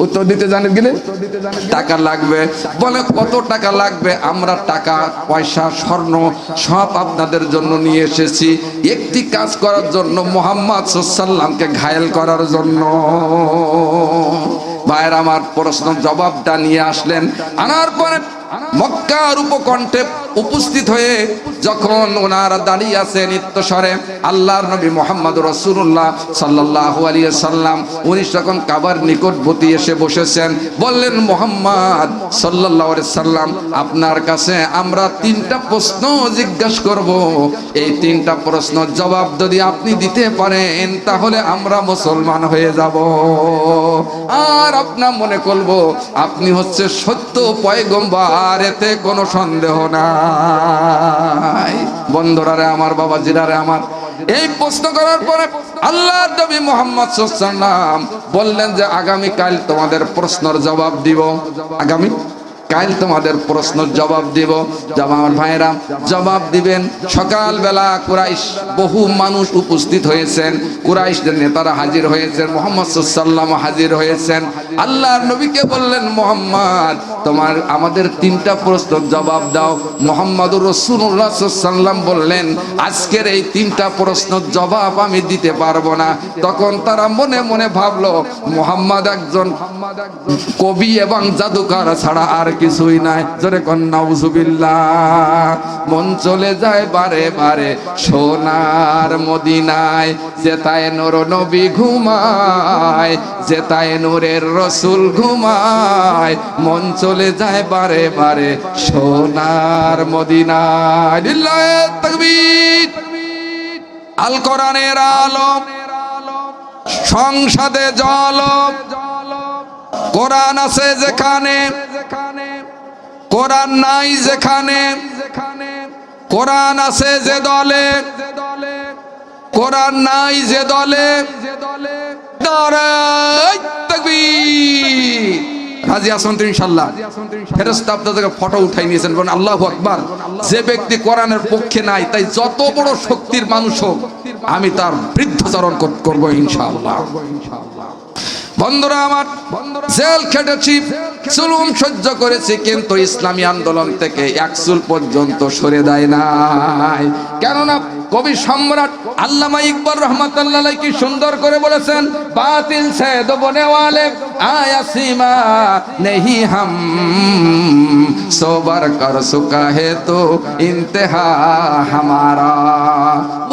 উত্তর দিতে জানেন গেলে টাকা লাগবে। বলে কত টাকা লাগবে? আমরা টাকা পয়সা স্বর্ণ সব আপনাদের জন্য নিয়ে এসেছি, একটি কাজ করার জন্য, মুহাম্মদ সাল্লাল্লাহু আলাইহি ওয়াসাল্লামকে ঘায়েল করার জন্য। ভাইয়ের আমার, প্রশ্ন জবাবটা নিয়ে আসলেন। আনার পরে মক্কার উপকণ্ঠে উপস্থিত হয়ে যখন ওনারা দাঁড়িয়ে আছে নিত্যস্বরে, আল্লাহর নবী মুহাম্মদ রাসূলুল্লাহ সাল্লাল্লাহু আলাইহি ওয়াসাল্লাম উনি যখন কাবার নিকটবর্তী এসে বসেছেন, বললেন, মুহাম্মদ সাল্লাল্লাহু আলাইহি ওয়াসাল্লাম, আপনার কাছে আমরা 3টা প্রশ্ন জিজ্ঞাসা করব। এই 3টা প্রশ্নের জবাব যদি আপনি দিতে পারেন, তাহলে আমরা মুসলমান হয়ে যাব, আর আপনার মনে করব আপনি হচ্ছে সত্য পয়গম্বর, এতে কোনো সন্দেহ নাই। বন্ধুরারে আমার, বাবাজিরারে আমার, এই প্রশ্ন করার পরে আল্লাহর নবী মুহাম্মদ সাল্লাল্লাহু আলাইহি ওয়াসাল্লাম বললেন যে আগামী কাল তোমাদের প্রশ্নের জবাব দিব, আগামী কাল তোমাদের প্রশ্নের জবাব দিব। আমার ভাইয়েরা, জবাব দিবেন। সকালবেলা কুরাইশ বহু মানুষ উপস্থিত হয়েছেন, কুরাইশদের নেতারা হাজির হয়েছেন, মুহাম্মদ সাল্লাল্লাহু আলাইহি ওয়াসাল্লাম হাজির হয়েছেন। আল্লাহর নবীকে বললেন, মুহাম্মদ তোমার আমাদের 3টা প্রশ্নের জবাব দাও। মুহাম্মদুর রাসূলুল্লাহ সাল্লাল্লাহু আলাইহি ওয়াসাল্লাম বললেন, আজকের এই 3টা প্রশ্নের জবাব আমি দিতে পারবো না। তখন তারা মনে মনে ভাবলো, মুহাম্মদ একজন কবি এবং জাদুকর ছাড়া আর কিছুই নাই। জোরে কোন নাউজুবিল্লাহ। মন চলে যায় বারে বারে সোনার মদিনায়, যেতায় নূর নবী ঘুমায়, যেতায় নূরের রাসূল ঘুমায়, মন চলে যায় বারে বারে সোনার মদিনায়। লিল্লাহে তাকবীর। আল কোরআনের আলো সংসদে জলক, কোরআন আছে যেখানে, কোরআন নাই যেখানে, কোরআন আছে যে দলে, কোরআন নাই যে দলে, নারায়ে তাকবীর। রাজি আছেন তো ইনশাআল্লাহ? ফেরেশতা আপনাদের ফটো উঠাই নিয়েছেন, বলেন আল্লাহু আকবার। যে ব্যক্তি কোরআনের পক্ষে নাই, তাই যত বড় শক্তির মানুষ হোক, আমি তার বৃদ্ধাচরণ করব ইনশাআল্লাহ। বন্ধুরা আমার, জেল খেটেছি, জুলুম সহ্য করেছি, কিন্তু ইসলামী আন্দোলন থেকে 1 চুল পর্যন্ত সরে দেয় নাই। কেননা কবি সম্রাট আল্লামা ইকবাল রহমাতুল্লাহ আলাইহি কি সুন্দর করে বলেছেন, বাতিল সে দবনে ওয়ালে आया सीमा नहीं हम सोबर कर सुका है तो इंतहा हमारा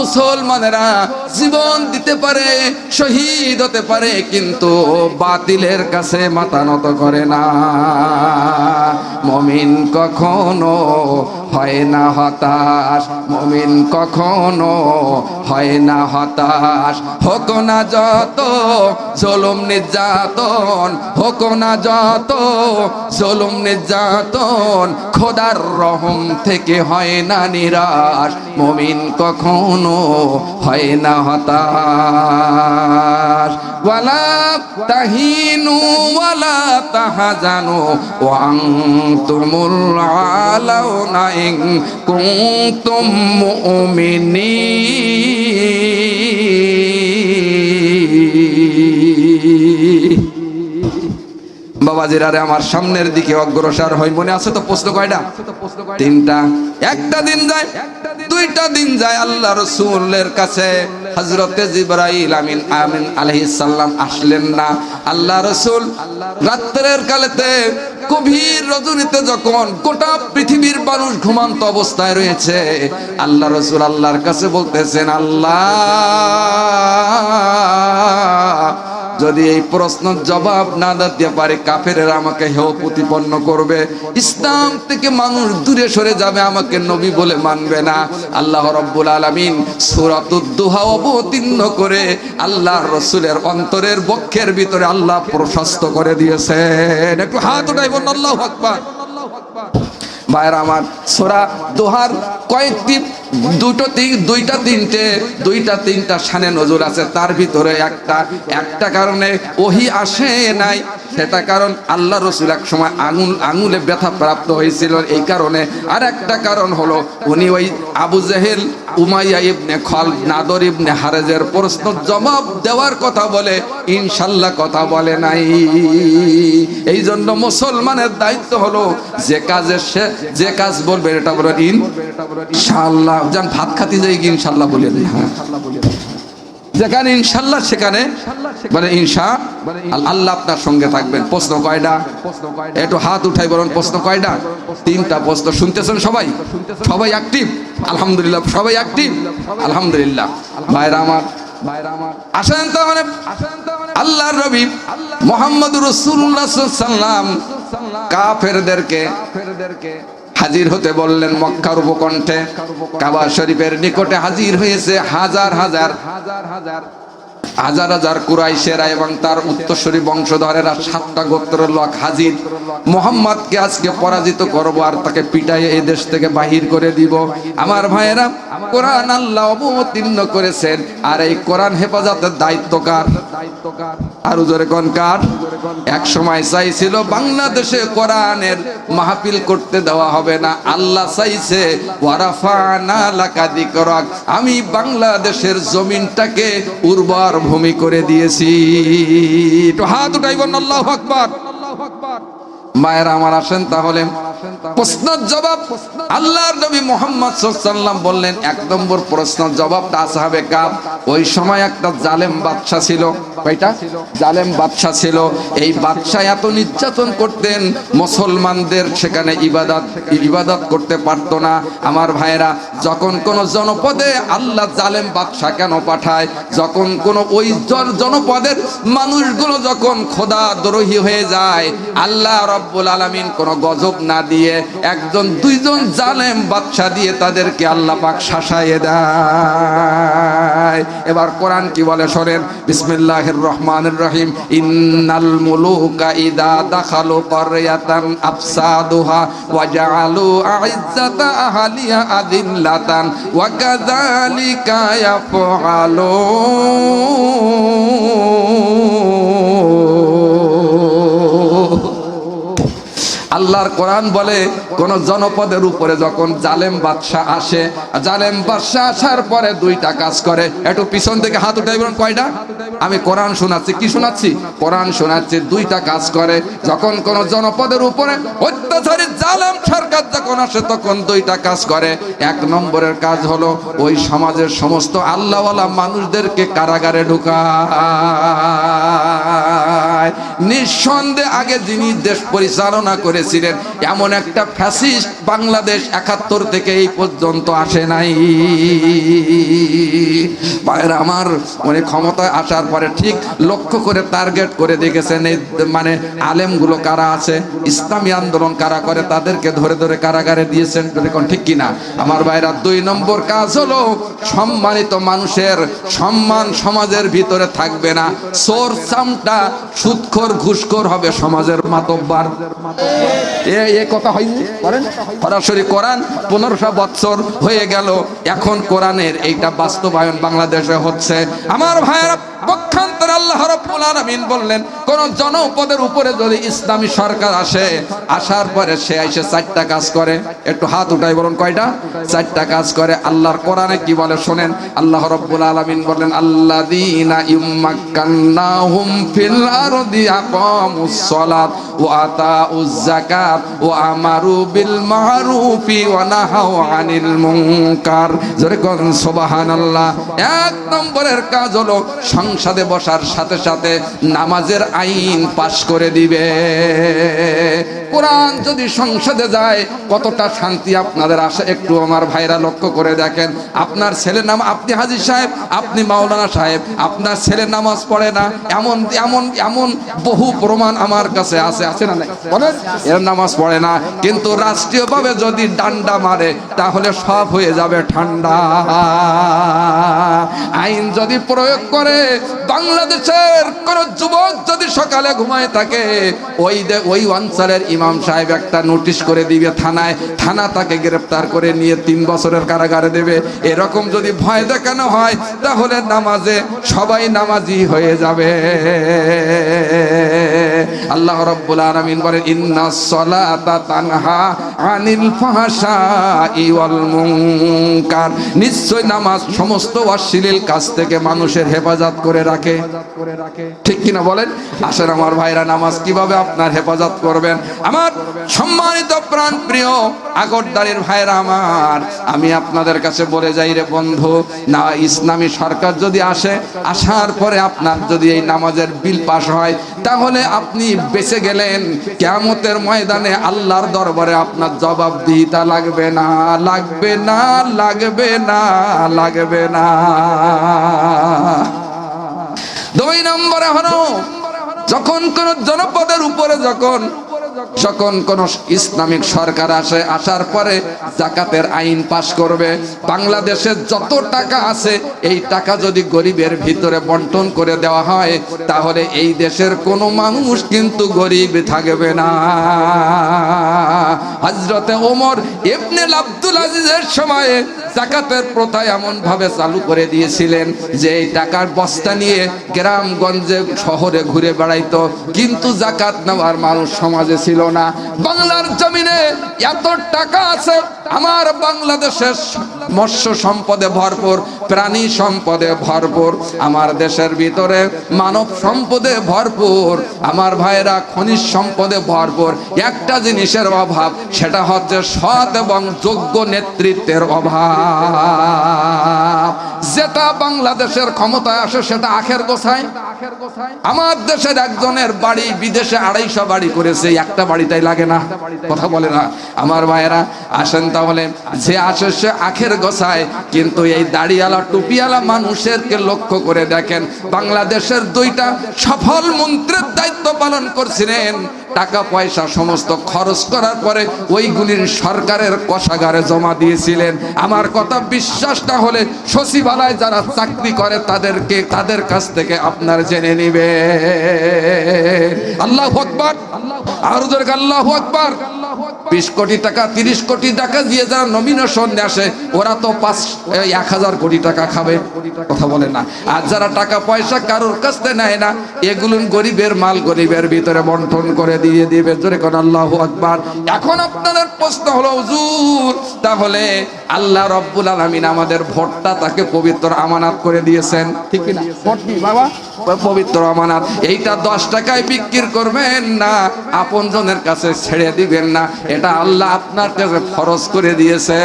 মুসলমানেরা জীবন দিতে পারে শহীদ হতে পারে কিন্তু বাতিলের কাছে মাথা নত করে না মুমিন কখনো হয় না হতাশ মুমিন কখনো হয় না হতাশ হোক না যত জুলুম নির্যাতন হোক না যত জুলুম নির্যাতন খোদার রহম থেকে হয় না নিরাশ মুমিন কখনো হয় না হতাশ ওয়ালা তাহিনু ওয়ালা তাহজানু ওয়া আনতুমুল আলাউনা ইন কুনতুম মুমিনিন বাবাজিরা রে আমার সামনের দিকে অগ্রসর হই মনে আছে তো প্রশ্ন কয়টা তিনটা একটা দিন যায় দুইটা দিন যায় আল্লাহ রাসূলের কাছে হযরতে জিবরাইল আমিন আলাইহিস সালাম আসলেন না আল্লাহ রাসূল রাতের কালেতে গভীর রজনীতে যখন গোটা পৃথিবীর মানুষ ঘুমন্ত অবস্থায় রয়েছে আল্লাহ রাসূল আল্লাহর কাছে বলতেছেন আল্লাহ যদি এই প্রশ্নের জবাব না দিতে পারে কাফেরেরা আমাকে হেয় প্রতিপন্ন করবে ইসলাম থেকে মানুষ দূরে সরে যাবে আমাকে নবী বলে মানবে না আল্লাহ রাব্বুল আলামিন সূরাতুদ দুহা অবতীর্ণ করে আল্লাহর রাসূলের অন্তরের বক্ষের ভিতরে আল্লাহ প্রশস্ত করে দিয়েছেন একটু হাত উঠাই বলুন আল্লাহু আকবার ভাইরা আমার সূরা দুহার কয়েকটি দুইটা তিনটা শানে নজুল আছে তার ভিতরে একটা কারণে ওহী আসে নাই সেটা কারণ আল্লাহ রাসূল এক সময় আঙুলে ব্যথা প্রাপ্ত হয়েছিল এই কারণে আর একটা কারণ হলো উনি ওই আবু জেহেল উমাইয়া ইবনে খালদ নাদর ইবনে হারেজের প্রশ্ন জবাব দেওয়ার কথা বলে ইনশাআল্লাহ কথা বলে নাই এই জন্য মুসলমানের দায়িত্ব হলো যে কাজ বলবে এটা বলে ইনশাআল্লাহ জান ভাত খাতে যাই কি ইনশাআল্লাহ বলে দিই যেখানে ইনশাআল্লাহ সেখানে মানে আল্লাহ আপনার সঙ্গে থাকবেন প্রশ্ন কয়টা একটু হাত উঠাই বলুন প্রশ্ন কয়টা তিনটা প্রশ্ন শুনতেছেন সবাই অ্যাক্টিভ আলহামদুলিল্লাহ সবাই অ্যাক্টিভ আলহামদুলিল্লাহ ভাইরা আমার আসেন তো মানে আল্লাহর নবী মুহাম্মদুর রাসূলুল্লাহ সাল্লাল্লাহু আলাইহি ওয়াসাল্লাম কাফেরদেরকে হাজির হতে বললেন মক্কার উপকণ্ঠে কাবা শরীফের নিকটে হাজির হয়েছে হাজার হাজার কুরাইশেরা এবং তার উত্তরসূরি বংশধরেরা 7টা গোত্রের লোক হাজির মুহাম্মদকে আজকে পরাজিত করব আর তাকে পিটাইয়ে এই দেশ থেকে বাহির করে দিব আমার ভাইয়েরা কোরআন আল্লাহ অবতীর্ণ করেছেন আর এই কোরআন হেফাজতের দায়িত্ব কার আর জোরে কোন কার এক সময় চাইছিল বাংলাদেশে কোরআনের মাহফিল করতে দেওয়া হবে না আল্লাহ চাইছে ওয়ারাফানা লাকা যিকরাক আমি বাংলাদেশের জমিনটাকে উর্বর ভূমি করে দিয়েছি তো হাত উঠাইবেন আল্লাহু আকবার মায়েরা আমার আসেন তাহলে প্রশ্নের জবাব আল্লাহর নবী মুহাম্মদ সাল্লাল্লাহু আলাইহি ওয়াসাল্লাম বললেন এক নম্বর প্রশ্নের জবাবটা আসহাবে কাফ ওই সময় একটা জালেম বাদশা ছিল কয়টা জালেম বাদশা ছিল এই বাদশা এত নির্যাতন করতেন মুসলমানদের সেখানে ইবাদত করতে পারতো না আমার ভাইরা যখন কোন জনপদে আল্লাহ জালেম বাদশা কেন পাঠায় যখন কোন ওই জনপদের মানুষগুলো যখন খোদা দ্রোহী হয়ে যায় আল্লাহ রব্বুল আলামিন কোন গজব না দিয়ে একজন দুইজন জালেম বাদশা দিয়ে তাদেরকে আল্লাহ পাক শাসায়ে দেয় এবার কোরআন কি বলে শোনেন বিসমিল্লাহির রহমানির রহিম ইন্নাল মুলুকা ইদা দাখালু ক্বরয়াতান আফসাদুহা ওয়া জাআলু আইজ্জাতা আহলিহা আদিল্লাতান ওয়া কাযালিকা ইয়াফআলুন আল্লাহর কোরআন বলে কোন জনপদের উপরে যখন জালেম বাদশা আসে জালেম বাদশা আসার পরে দুইটা কাজ করে একটু পিছন থেকে হাত উঠাইবেন কয়টা আমি কোরআন শোনাচ্ছি কি শোনাচ্ছি কোরআন শোনাচ্ছি দুইটা কাজ করে যখন কোন জনপদের উপরে অত্যাচারী জালেম সরকার যখন আসে তখন দুইটা কাজ করে এক নম্বরের কাজ হলো ওই সমাজের সমস্ত আল্লাহওয়ালা মানুষদেরকে কারাগারে ঢুকায় নিঃসন্দেহে আগে যিনি দেশ পরিচালনা করেছিলেন এমন একটা ফ্যাসিস্ট বাংলাদেশ ৭১ থেকে এই পর্যন্ত আসে নাই। ভাইরা আমার, উনি ক্ষমতায় আসার পরে ঠিক লক্ষ্য করে টার্গেট করে দেখেছেন এই মানে আলেমগুলো কারা আছে, ইসলামী আন্দোলন কারা করে, তাদেরকে ধরে ধরে কারাগারে দিয়েছেন। দেখুন ঠিক কিনা আমার ভাইরা? ২ নম্বর কাজ হলো সম্মানিত মানুষের সম্মান সমাজের ভিতরে থাকবে না। চোর চামটা সুদখোর ঘুষখোর হবে সমাজের মাতব্বর। এই কথা হয়নি, করেন সরাসরি কোরআন ১৫০০ বছর হয়ে গেল, এখন কোরআনের এইটা বাস্তবায়ন বাংলাদেশে হচ্ছে। আমার ভাইয়েরা, পক্ষান্তরে আল্লাহ রাব্বুল আলামিন বললেন কোন জনপদের উপরে যদি ইসলামী সরকার আসে, আসার পরে সে এসে ৪টা কাজ করে, একটু হাত উঠাই বলুন কয়টা? ৪টা কাজ করে। আল্লাহর কোরআনে কি বলে শোনেন। আল্লাহ রাব্বুল আলামিন বলেন আল্লাযীনা ইউমাক্কান্নাহুম ফিল আরদি আকামুস সালাত ওয়া আতাউজ যাকাত ওয়া আমারু বিল মা'রুফি ওয়া নাহাউ আনিল মুনকার। জোরে কোন সুবহানাল্লাহ। ১ নম্বরের কাজ হলো সংসদে বসার সাথে সাথে নামাজের আইন পাশ করে দিবে। কোরআন যদি সংসদে যায় কতটা শান্তি আপনাদের আসে একটু আমার ভাইরা লক্ষ্য করে দেখেন। আপনার ছেলে নাম, আপনি হাজী সাহেব, আপনি মাওলানা সাহেব, আপনার ছেলে নামাজ পড়ে না, এমন এমন এমন বহু প্রমাণ আমার কাছে আছে, আছে না? বলেন এর নামাজ পড়ে না, কিন্তু রাষ্ট্রীয়ভাবে যদি ডান্ডা মারে তাহলে সব হয়ে যাবে ঠান্ডা। আইন যদি প্রয়োগ করে, বাংলাদেশের কোন যুবক যদি সকালে ঘুমায় থাকে, ওই অঞ্চলের ইমাম সাহেব একটা নোটিশ করে দিবে থানায়, থানা তাকে গ্রেফতার করে নিয়ে ৩ বছরের কারাগারে দেবে। এরকম যদি ভয় দেখানো হয় তাহলে নামাজে সবাই নামাজি হয়ে যাবে। আল্লাহ রাব্বুল আলামিন বলেন ইন্নাস সালাতা তানহা আনিল ফাহশাই ওয়াল মুনকার। নিশ্চয় নামাজ সমস্ত অশ্লীল কাজ থেকে মানুষের হেফাজত করে রাখে। ঠিক কিনা বলেন? আসেন আমার ভাইরা, নামাজ কিভাবে আপনার হেফাজত করবেন। আমার সম্মানিত প্রাণ প্রিয় আগরদারির ভাইরা আমার, আমি আপনাদের কাছে বলে যাই রে বন্ধু, না ইসলামী সরকার যদি আসে, আসার পরে আপনার যদি এই নামাজের বিল পাস হয় তাহলে আপনি বেঁচে গেলেন। কিয়ামতের ময়দানে আল্লাহর দরবারে আপনার জবাবদিহিতা লাগবে না, লাগবে না, লাগবে না, লাগবে না। ২ নম্বরে হলো যখন কোন জনপদের উপরে যখন কোন ইসলামিক সরকার আসে, আসার পরে যাকাতের আইন পাশ করবে। বাংলাদেশে যত টাকা আছে এই টাকা যদি গরিবের ভিতরে বন্টন করে দেওয়া হয় তাহলে এই দেশের কোনো মানুষ কিন্তু গরিব থাকবে না। হযরতে ওমর ইবনে আব্দুল আজিজের সময়ে যাকাতের প্রথা এমন ভাবে চালু করে দিয়েছিলেন যে এই টাকার বস্তা নিয়ে গ্রামগঞ্জে শহরে ঘুরে বেড়াইতো, কিন্তু যাকাত নেওয়ার মানুষ সমাজে ছিল না। বাংলার জমিনে এত টাকা আছে, আমার বাংলাদেশের মৎস্য সম্পদে ভরপুর, প্রাণী সম্পদে ভরপুর, আমার দেশের ভিতরে মানব সম্পদে ভরপুর, আমার ভাইরা খনিজ সম্পদে ভরপুর। একটা জিনিসের অভাব, সেটা হচ্ছে সৎ এবং যোগ্য নেতৃত্বের অভাব। যেটা বাংলাদেশের ক্ষমতায় আসে সেটা আখের গোছায়। আমার দেশের একজনের বাড়ি বিদেশে ২৫০ বাড়ি করেছে, একটা বাড়িটাই লাগে না, কথা বলে না। আমার ভাইয়েরা আসেন তাহলে, যে আসে সে আখের গোছায়, কিন্তু এই দাড়িওয়ালা টুপিওয়ালা মানুষেরকে লক্ষ্য করে দেখেন। বাংলাদেশের 2টা সফল মন্ত্রীর দায়িত্ব পালন করছিলেন, টাকা পয়সা সমস্ত খরচ করার পরে ওইগুলির সরকারের কোষাগারে জমা দিয়েছিলেন। আমার কথা বিশ্বাস না হলে সচিবালয় যারা চাকরি করে তাদের কাছ থেকে আপনার জেনে নিবে। আল্লাহু আকবার, আর জোরে আল্লাহু আকবার। 20 কোটি টাকা 30 কোটি টাকা দিয়ে যারা নমিনেশন আসে ওরা তো 1,000 কোটি টাকা খাবে, কথা বলে না। আর যারা টাকা পয়সা কারোর কাছ থেকে নেয় না, এগুলো গরিবের মাল গরিবের ভিতরে বন্টন করে দিয়ে দিবে। জোরে কোন আল্লাহু আকবার। এখন আপনাদের প্রশ্ন হলো হুজুর, তাহলে আল্লাহ রাব্বুল আলামিন আমাদের ভোটটা তাকে পবিত্র আমানত করে দিয়েছেন, ঠিক কি না? ভোট কি বাবা? পবিত্র আমানত। এইটা 10 টাকায় বিক্রি করবেন না, আপনজনের কাছে ছেড়ে দিবেন না, এটা আল্লাহ আপনার কাছে ফরজ করে দিয়েছেন।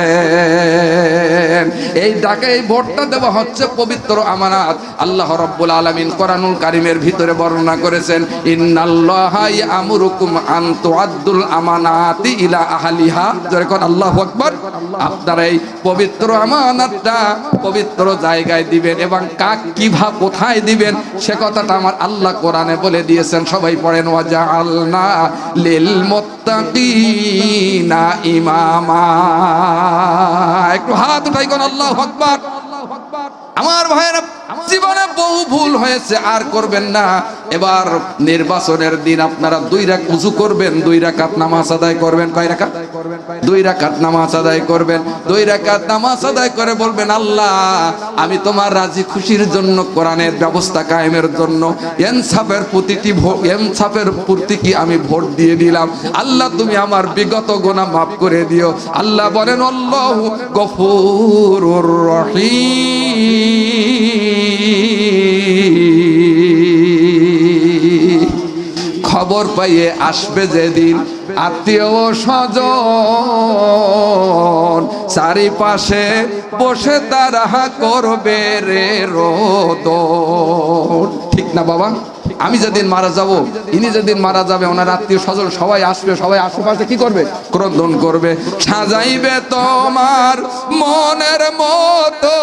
এই টাকা, এই ভোটটা দেওয়া হচ্ছে পবিত্র আমানত। আল্লাহ রাব্বুল আলামিন কোরআনুল কারীমের ভিতরে বর্ণনা করেছেন, ইন্নাল্লাহা ইয়ামুরুকুম আন তুআদ্দুল আমানাতি ইলা আহলিহা। জোরে কোন আল্লাহু আকবার। আপনারা এই পবিত্র আমানতটা পবিত্র জায়গায় দিবেন এবং কিভাবে কোথায় দিবেন সে কথাটা আমার আল্লাহ কোরআনে বলে দিয়েছেন। সবাই পড়েন, ওয়াজআলনা লিল মুত্তাকিনা ইমামা। একটু হাত উঠাই কোন আল্লাহু আকবার। আমার ভাইয়েরা, জীবনে বহু ভুল হয়েছে, আর করবেন না। এবার নির্বাচনের দিন আপনারা 2 রাকাত ওযু করবেন, 2 রাকাত নামাজ আদায় করবেন। কয় রাকাত? 2 রাকাত নামাজ আদায় করবেন। 2 রাকাত নামাজ আদায় করে বলবেন, আল্লাহ আমি তোমার রাজি খুশির জন্য, কোরআনের ব্যবস্থা কায়েমের জন্য, ইনসাফের প্রতি কি আমি ভোট দিয়ে দিলাম। আল্লাহ তুমি আমার বিগত গুনাহ মাফ করে দিও। আল্লাহ বলেন, আল্লাহু গফুরুর রহিম। খবর পাইয়ে আসবে যেদিন আত্মীয় স্বজন, চারিপাশে বসে তারা করবে রে রোদন। ঠিক না বাবা? আমি যেদিন মারা যাব, ইনি যেদিন মারা যাবে, ওনার আত্মীয় স্বজন সবাই আসবে, সবাই আশেপাশে কি করবে? ক্রন্দন করবে। সাজাইবে তোমার মনের মতো,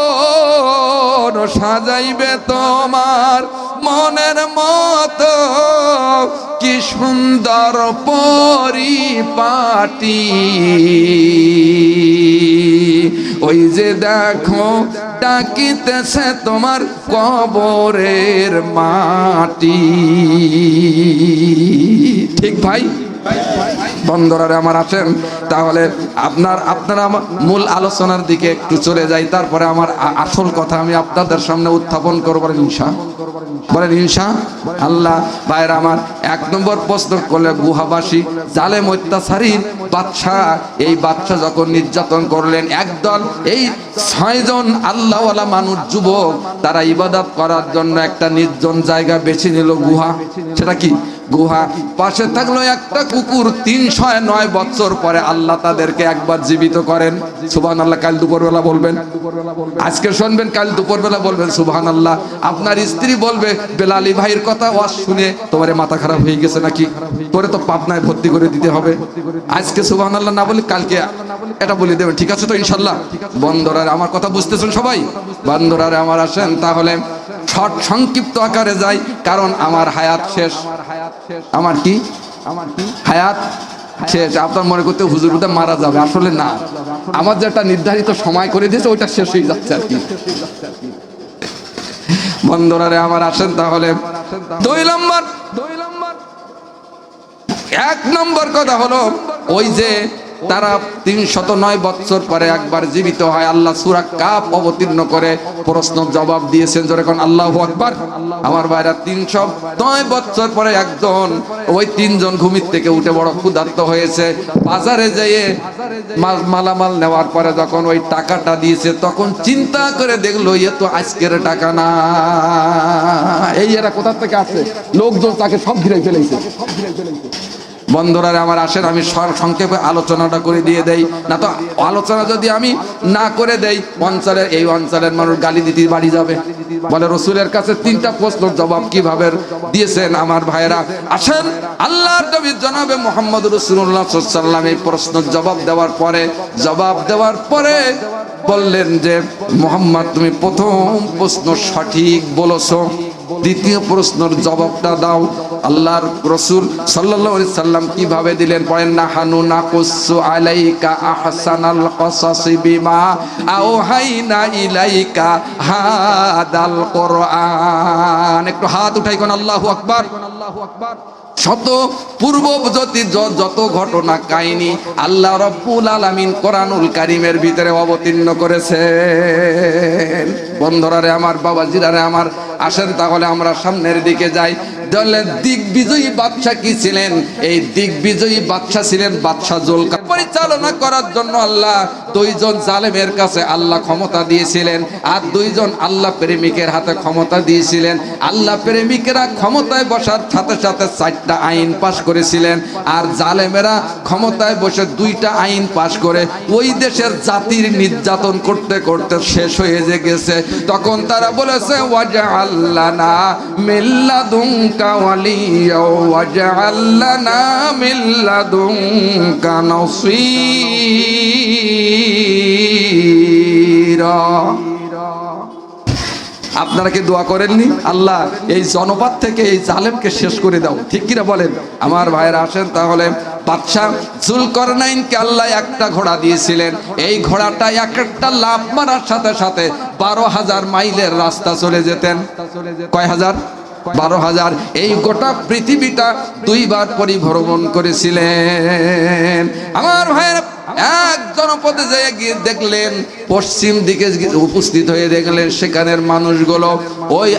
সাজাইবে তোমার মনের মতো, কি সুন্দর পরিপাটি। ওই যে দেখো ডাকিতেছে তোমার কবরের মাটি। ঠিক ভাই? বন্ধুরা আমার আছেন, তাহলে আপনারা মূল আলোচনার দিকে একটু চলে যাই, তারপরে আমার আসল কথা আমি আপনাদের সামনে উত্থাপন করব। বলেন ইনশা আল্লাহ। ভাইরা আমার, 1 নম্বর প্রশ্ন করলে, গুহাবাসী জালেম অত্যাচারী বাদশা, এই বাদশা যখন নির্যাতন করলেন, একদল এই 6 জন আল্লাহওয়ালা মানুষ, যুবক, তারা ইবাদত করার জন্য একটা নির্জন জায়গা বেছে নিল, গুহা। সেটা কি? গুহা। পাশে থাকলো একটা কুকুর। 309 বছর পরে আল্লাহ তাদেরকে একবার জীবিত করেন। সুবহানাল্লাহ। কাল দুপুরবেলা বলবেন, আজকে শুনবেন, কাল দুপুরবেলা বলবেন সুবহানাল্লাহ। আপনার স্ত্রী বলবে, বেলালি ভাইয়ের কথা ওয়াজ শুনে তোমারে মাথা খারাপ হয়ে গেছে নাকি, তোরে তো পাবনায় ভর্তি করে দিতে হবে। আজকে সুবহানাল্লাহ না বলি কালকে এটা বলে দেবেন, ঠিক আছে তো ইনশাআল্লাহ? বন্ধুরা আমার কথা বুঝতেছেন সবাই? বন্ধুরা আমার আসেন, তাহলে শর্ট সংক্ষিপ্ত আকারে যাই, কারণ আমার হায়াত শেষ। আমার কি হায়াত শেষ। আপনার মনে করতে হুজুর বোধহয় মারা যাবে, আসলে না, আমার যেটা নির্ধারিত সময় করে দিয়েছে ওইটা শেষ হয়ে যাচ্ছে আর কি। বন্ধুরা আমার আসেন, তাহলে 1 নম্বর কথা হলো, ওই যে তারা 309 বছর পরে একবার জীবিত হয়। আল্লাহ সূরা কাফ অবতীর্ণ করে প্রশ্ন জবাব দিয়েছেন। যখন আল্লাহু আকবার। আমার ভাইরা, 309 বছর পরে একজন, ওই 3 জন ঘুমির থেকে উঠে বড় ক্ষুধার্ত হয়েছে, বাজারে যেয়ে মালামাল নেওয়ার পরে যখন ওই টাকাটা দিয়েছে, তখন চিন্তা করে দেখলো এ তো আজকের টাকা না। এই এরা কোথা থেকে আসে? লোকজন তাকে সব ঘিরে ফেলেছে। বন্ধুরা আমার আসেন, আমি সংক্ষেপে আলোচনাটা করে দিয়ে দেই, না তো আলোচনা যদি আমি না করে দেই, এই অঞ্চলের মানুষ গালি দিতে বাড়ি যাবে। বলে রসুলের কাছে 3টা প্রশ্নের জবাব কিভাবে দিয়েছেন। আমার ভাইয়েরা আসেন, আল্লাহর নবী জনাবে মুহাম্মদ রাসূলুল্লাহ সাল্লাল্লাহু আলাইহি ওয়াসাল্লাম এই প্রশ্নের জবাব দেওয়ার পরে বললেন যে, মুহাম্মদ তুমি প্রথম প্রশ্ন সঠিক বলেছো, দ্বিতীয় প্রশ্নের জবাবটা দাও। আল্লাহর রাসূল সাল্লাল্লাহু আলাইহি সাল্লাম কিভাবে দিলেন? পড়েন, নাহানু নাকুসু আলাইকা আহসানাল কসাসি বিমা আওহাইনা ইলাইকা হাদাল কোরআন। একটু হাত উঠাই কোন আল্লাহু আকবার। শত যত ঘটনা কাহিনী আল্লাহ রাব্বুল আলামিন কোরআনুল কারীমের ভিতরে অবতীর্ণ করেছেন। বন্ধুরা আমার, বাবাজিরা আমার, আসেন তাহলে আমরা সামনের দিকে যাই। দিগ্বিজয়ী বাদশা কি ছিলেন? এই দিগ্বিজয়ী বাদশা ছিলেন বাদশা জুলকারনাইন। পরিচালনা করার জন্য আল্লাহ দুইজন জালেমের কাছে আল্লাহ ক্ষমতা দিয়েছিলেন, আর দুইজন আল্লাহ প্রেমিকের হাতে ক্ষমতা দিয়েছিলেন। আল্লাহ প্রেমিকেরা ক্ষমতায় বসার সাথে সাথে 4টা আইন পাশ করেছিলেন, আর জালেমেরা ক্ষমতায় বসে 2টা আইন পাশ করে ওই দেশের জাতির নির্যাতন করতে করতে শেষ হয়ে গেছে। তখন তারা বলেছে ওয়াজআল লানা মিন লাদুনকা ওয়ালিয়্যা ওয়াজআল লানা মিন লাদুনকা নাসীরা। আপনারা কি দোয়া করেননি, আল্লাহ এই জনপদ থেকে এই জালেমকে শেষ করে দাও? ঠিক কিনা বলেন আমার ভাইরা? আসেন তাহলে, বাদশা জুলকারনাইনকে আল্লাহ একটা ঘোড়া দিয়েছিলেন। এই ঘোড়াটা এক একটা লাফ মারার সাথে সাথে 12,000 মাইলের রাস্তা চলে যেতেন। কয় হাজার? 12,000। এই গোটা পৃথিবীটা 2 বার পরিভ্রমণ করেছিলেন। আমার ভাইয়েরা এক জনপদে যেয়ে গিয়ে দেখলেন, পশ্চিম দিকে উপস্থিত হয়ে দেখলেন সেখানের মানুষগুলো ওই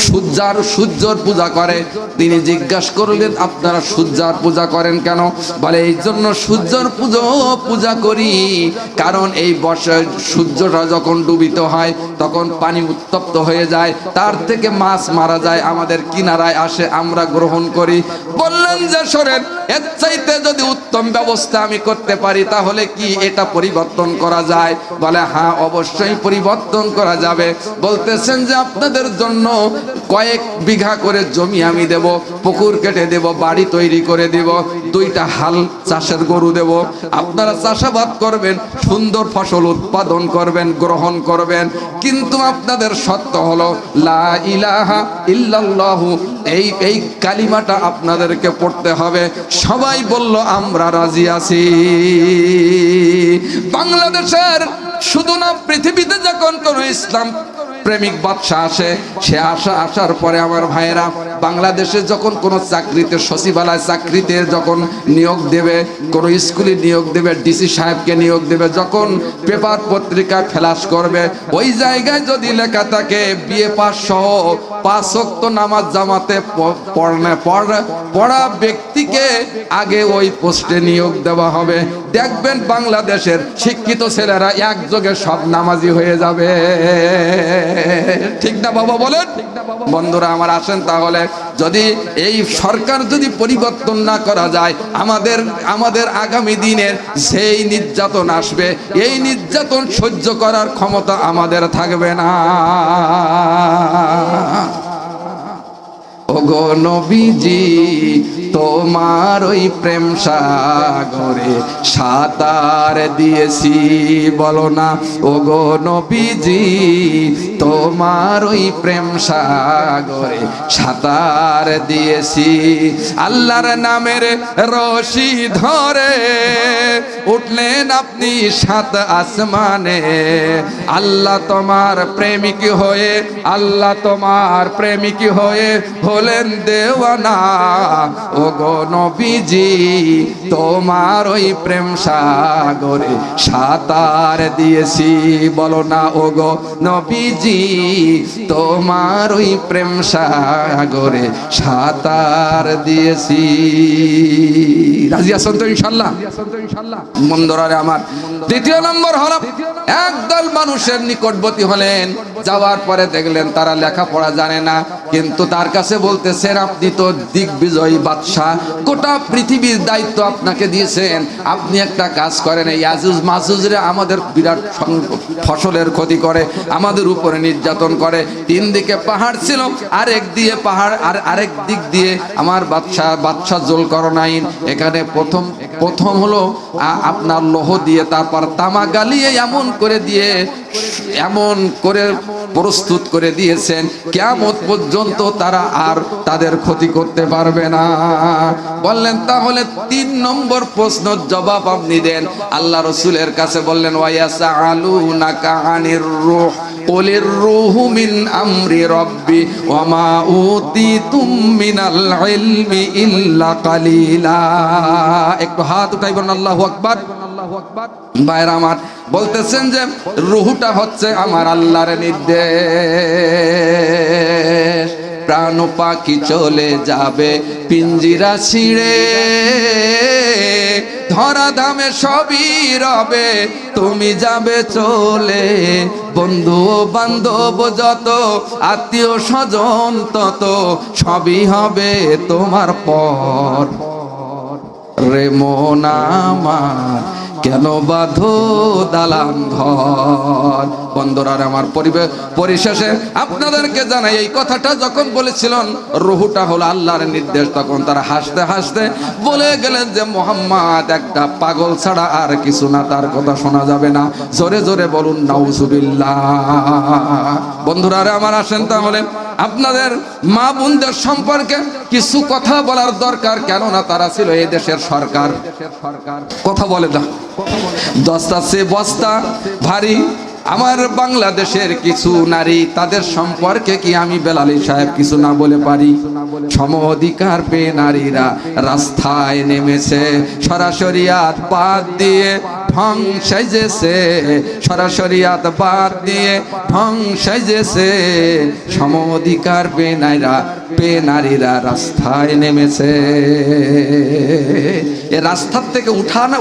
সূর্যর পূজা করে। তিনি জিজ্ঞাসা করলেন, আপনারা সূর্যের পূজা করেন কেন? বলে এই জন্য সূর্যের পূজা করি, কারণ এই বর্ষায় সূর্যটা যখন ডুবিত হয় তখন পানি উত্তপ্ত হয়ে যায়, তার থেকে মাছ মারা যায়, আমাদের কিনারায় আসে, আমরা গ্রহণ করি। বললেন যে শোনেন, এর চাইতে যদি উত্তম ব্যবস্থা আমি করতে পারি তাহলে কি এটা পরিবর্তন করা যায়? বলে হ্যাঁ, অবশ্যই পরিবর্তন করা যাবে। বলতেছেন যে আপনাদের জন্য কয়েক বিঘা করে জমি আমি দেব, পুকুর কেটে দেব, বাড়ি তৈরি করে দেব, 2টা হাল চাষের গরু দেব, আপনারা চাষাবাদ করবেন, সুন্দর ফসল উৎপাদন করবেন, গ্রহণ করবেন। কিন্তু আপনাদের শর্ত হলো লা ইলাহা ইল্লাল্লাহু, এই কালিমাটা আপনাদেরকে পড়তে হবে। সবাই বলল আমরা রাজি আছি। বাংলাদেশের শুধু না, পৃথিবীতে যখন কোনো ইসলাম প্রেমিক বাদশা আসে, সে আসার পরে আমার ভাইয়েরা, বাংলাদেশে যখন কোনো চাকরিতে, সচিবালয় চাকরিতে যখন নিয়োগ দেবে, কোনো স্কুলে নিয়োগ দেবে, ডিসি সাহেবকে নিয়োগ দেবে, যখন পেপার পত্রিকা ফ্ল্যাশ করবে, ওই জায়গায় যদি লেখা থাকে বিএ পাস সহ 5 ওয়াক্ত নামাজ জামাতে পড়া ব্যক্তিকে আগে ওই পোস্টে নিয়োগ দেওয়া হবে। দেখবেন বাংলাদেশের শিক্ষিত ছেলেরা একযোগে সব নামাজি হয়ে যাবে। ঠিক না বাবা বলেন? বন্ধুরা আমার, আসেন তাহলে, যদি এই সরকার যদি পরিবর্তন না করা যায়, আমাদের আগামী দিনের যেই নির্যাতন আসবে, এই নির্যাতন সহ্য করার ক্ষমতা আমাদের থাকবে না। ওগো নবীজি, তোমার ওই প্রেম সাগরে সাঁতার দিয়েছি, বলো না ওগো নবীজি, তোমার ওই প্রেম সাগরে সাঁতার দিয়েছি। আল্লাহর নামের রশি ধরে উঠলেন আপনি 7 আসমানে, আল্লাহ তোমার প্রেমিক হয়ে, আল্লাহ তোমার প্রেমিক হয়ে হলেন দেওয়ানা। ওগো নবীজি, তোমার ওই প্রেম সাগরে সাঁতার দিয়েছি, বলো না ওগো নবীজি, তোমার ওই প্রেম সাগরে সাঁতার দিয়েছি। রাজি আছেন তো ইনশাআল্লাহ? বন্ধুরা আমার, 2 নম্বর হলো, একদল মানুষের নিকটবর্তী হলেন, যাওয়ার পরে দেখলেন তারা লেখাপড়া জানে না, কিন্তু তার কাছে বলতেছেন আপনি তো দিগ্বিজয়ী বাদশা, গোটা পৃথিবীর দায়িত্ব আপনাকে দিয়েছেন, আপনি একটা কাজ করেন, এই ইয়াজুজ মাজুজরা আমাদের বিরাট ফসলের ক্ষতি করে, আমাদের উপরে নির্যাতন করে। 3 দিকে পাহাড় ছিল, আরেক দিয়ে পাহাড়, আর আরেক দিক দিয়ে আমার বাদশা জুলকারনাইন। এখানে প্রথম হলো আপনার লোহ দিয়ে, তারপর তামা গালিয়ে এমন করে প্রস্তুত করে দিয়েছেন, কিয়ামত পর্যন্ত তারা আর তাদের ক্ষতি করতে পারবে না। বললেন তাহলে 3 নম্বর প্রশ্নের জবাব আপনি দেন। আল্লাহ রাসূলের কাছে বললেন, ওয়ায়াসআলুনাকা আনির রূহ কুলির রূহু মিন আমরি রাব্বি ওয়া মা উতিতুম মিনাল ইলমি ইল্লা কালিলা। একটু হাত উঠাই বলেন আল্লাহু আকবার। ভাইরা আমার, বলতেছেন যে রূহটা হচ্ছে আমার আল্লাহর নির্দেশ। প্রাণ পাখি চলে যাবে পিঞ্জিরা ছিঁড়ে, ধরা ধামে সবই রবে, তুমি যাবে চলে। বন্ধু ও বান্ধব যত, আত্মীয় স্বজন তত, সবই হবে তোমার পর। রে মন আমার কেন বাঁধো দালান ঘর। বন্ধুরা আমার পরিশেষে আপনাদেরকে জানাই, এই কথাটা যখন বলেছিলেন রুহুটা হলো আল্লাহর নির্দেশ, তখন তারা হাসতে হাসতে বলে গেলেন যে মুহাম্মদ একটা পাগল ছাড়া আর কিছু না, তার কথা শোনা যাবে না। জোরে জোরে বলুন নাউজুবিল্লাহ। বন্ধুরা আমার আসেন তাহলে আপনাদের মা বোনদের সম্পর্কে কিছু কথা বলার দরকার, কেননা তারা ছিল এই দেশের সরকার। কথা বলে দাও, দস্তা সে বস্তা ভারী। আমার বাংলাদেশের কিছু নারী, তাদের সম্পর্কে কি আমি বেলালী সাহেব কিছু না বলে পারি? সম অধিকার পেয়ে নারীরা রাস্তায় নেমেছে, সরাসরিয়াত বাদ দিয়ে ঢং সাজেছে, সরাসরিয়াত বাদ দিয়ে ঢং সাজেছে। সম অধিকার পেয়ে নারীরা রাস্তায় নেমেছে। এ রাস্তার থেকে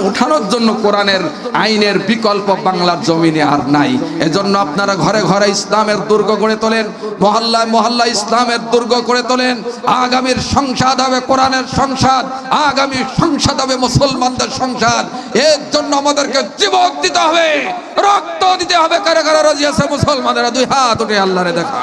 উঠানোর জন্য কোরআনের আইনের বিকল্প বাংলার জমিনে আর নাই। এজন্য আপনারা ঘরে ঘরে ইসলামের দুর্গ গড়ে তোলেন, মহল্লায় মহল্লায় ইসলামের দুর্গ গড়ে তোলেন। আগামীর সংসদ হবে কোরআনের সংসদ, আগামী সংসদ হবে মুসলমানদের সংসদ। এর জন্য আমাদেরকে জীবন দিতে হবে, রক্ত দিতে হবে। কারা কারা রাজি আছে মুসলমানেরা দুই হাত উঠে আল্লাহরে দেখা।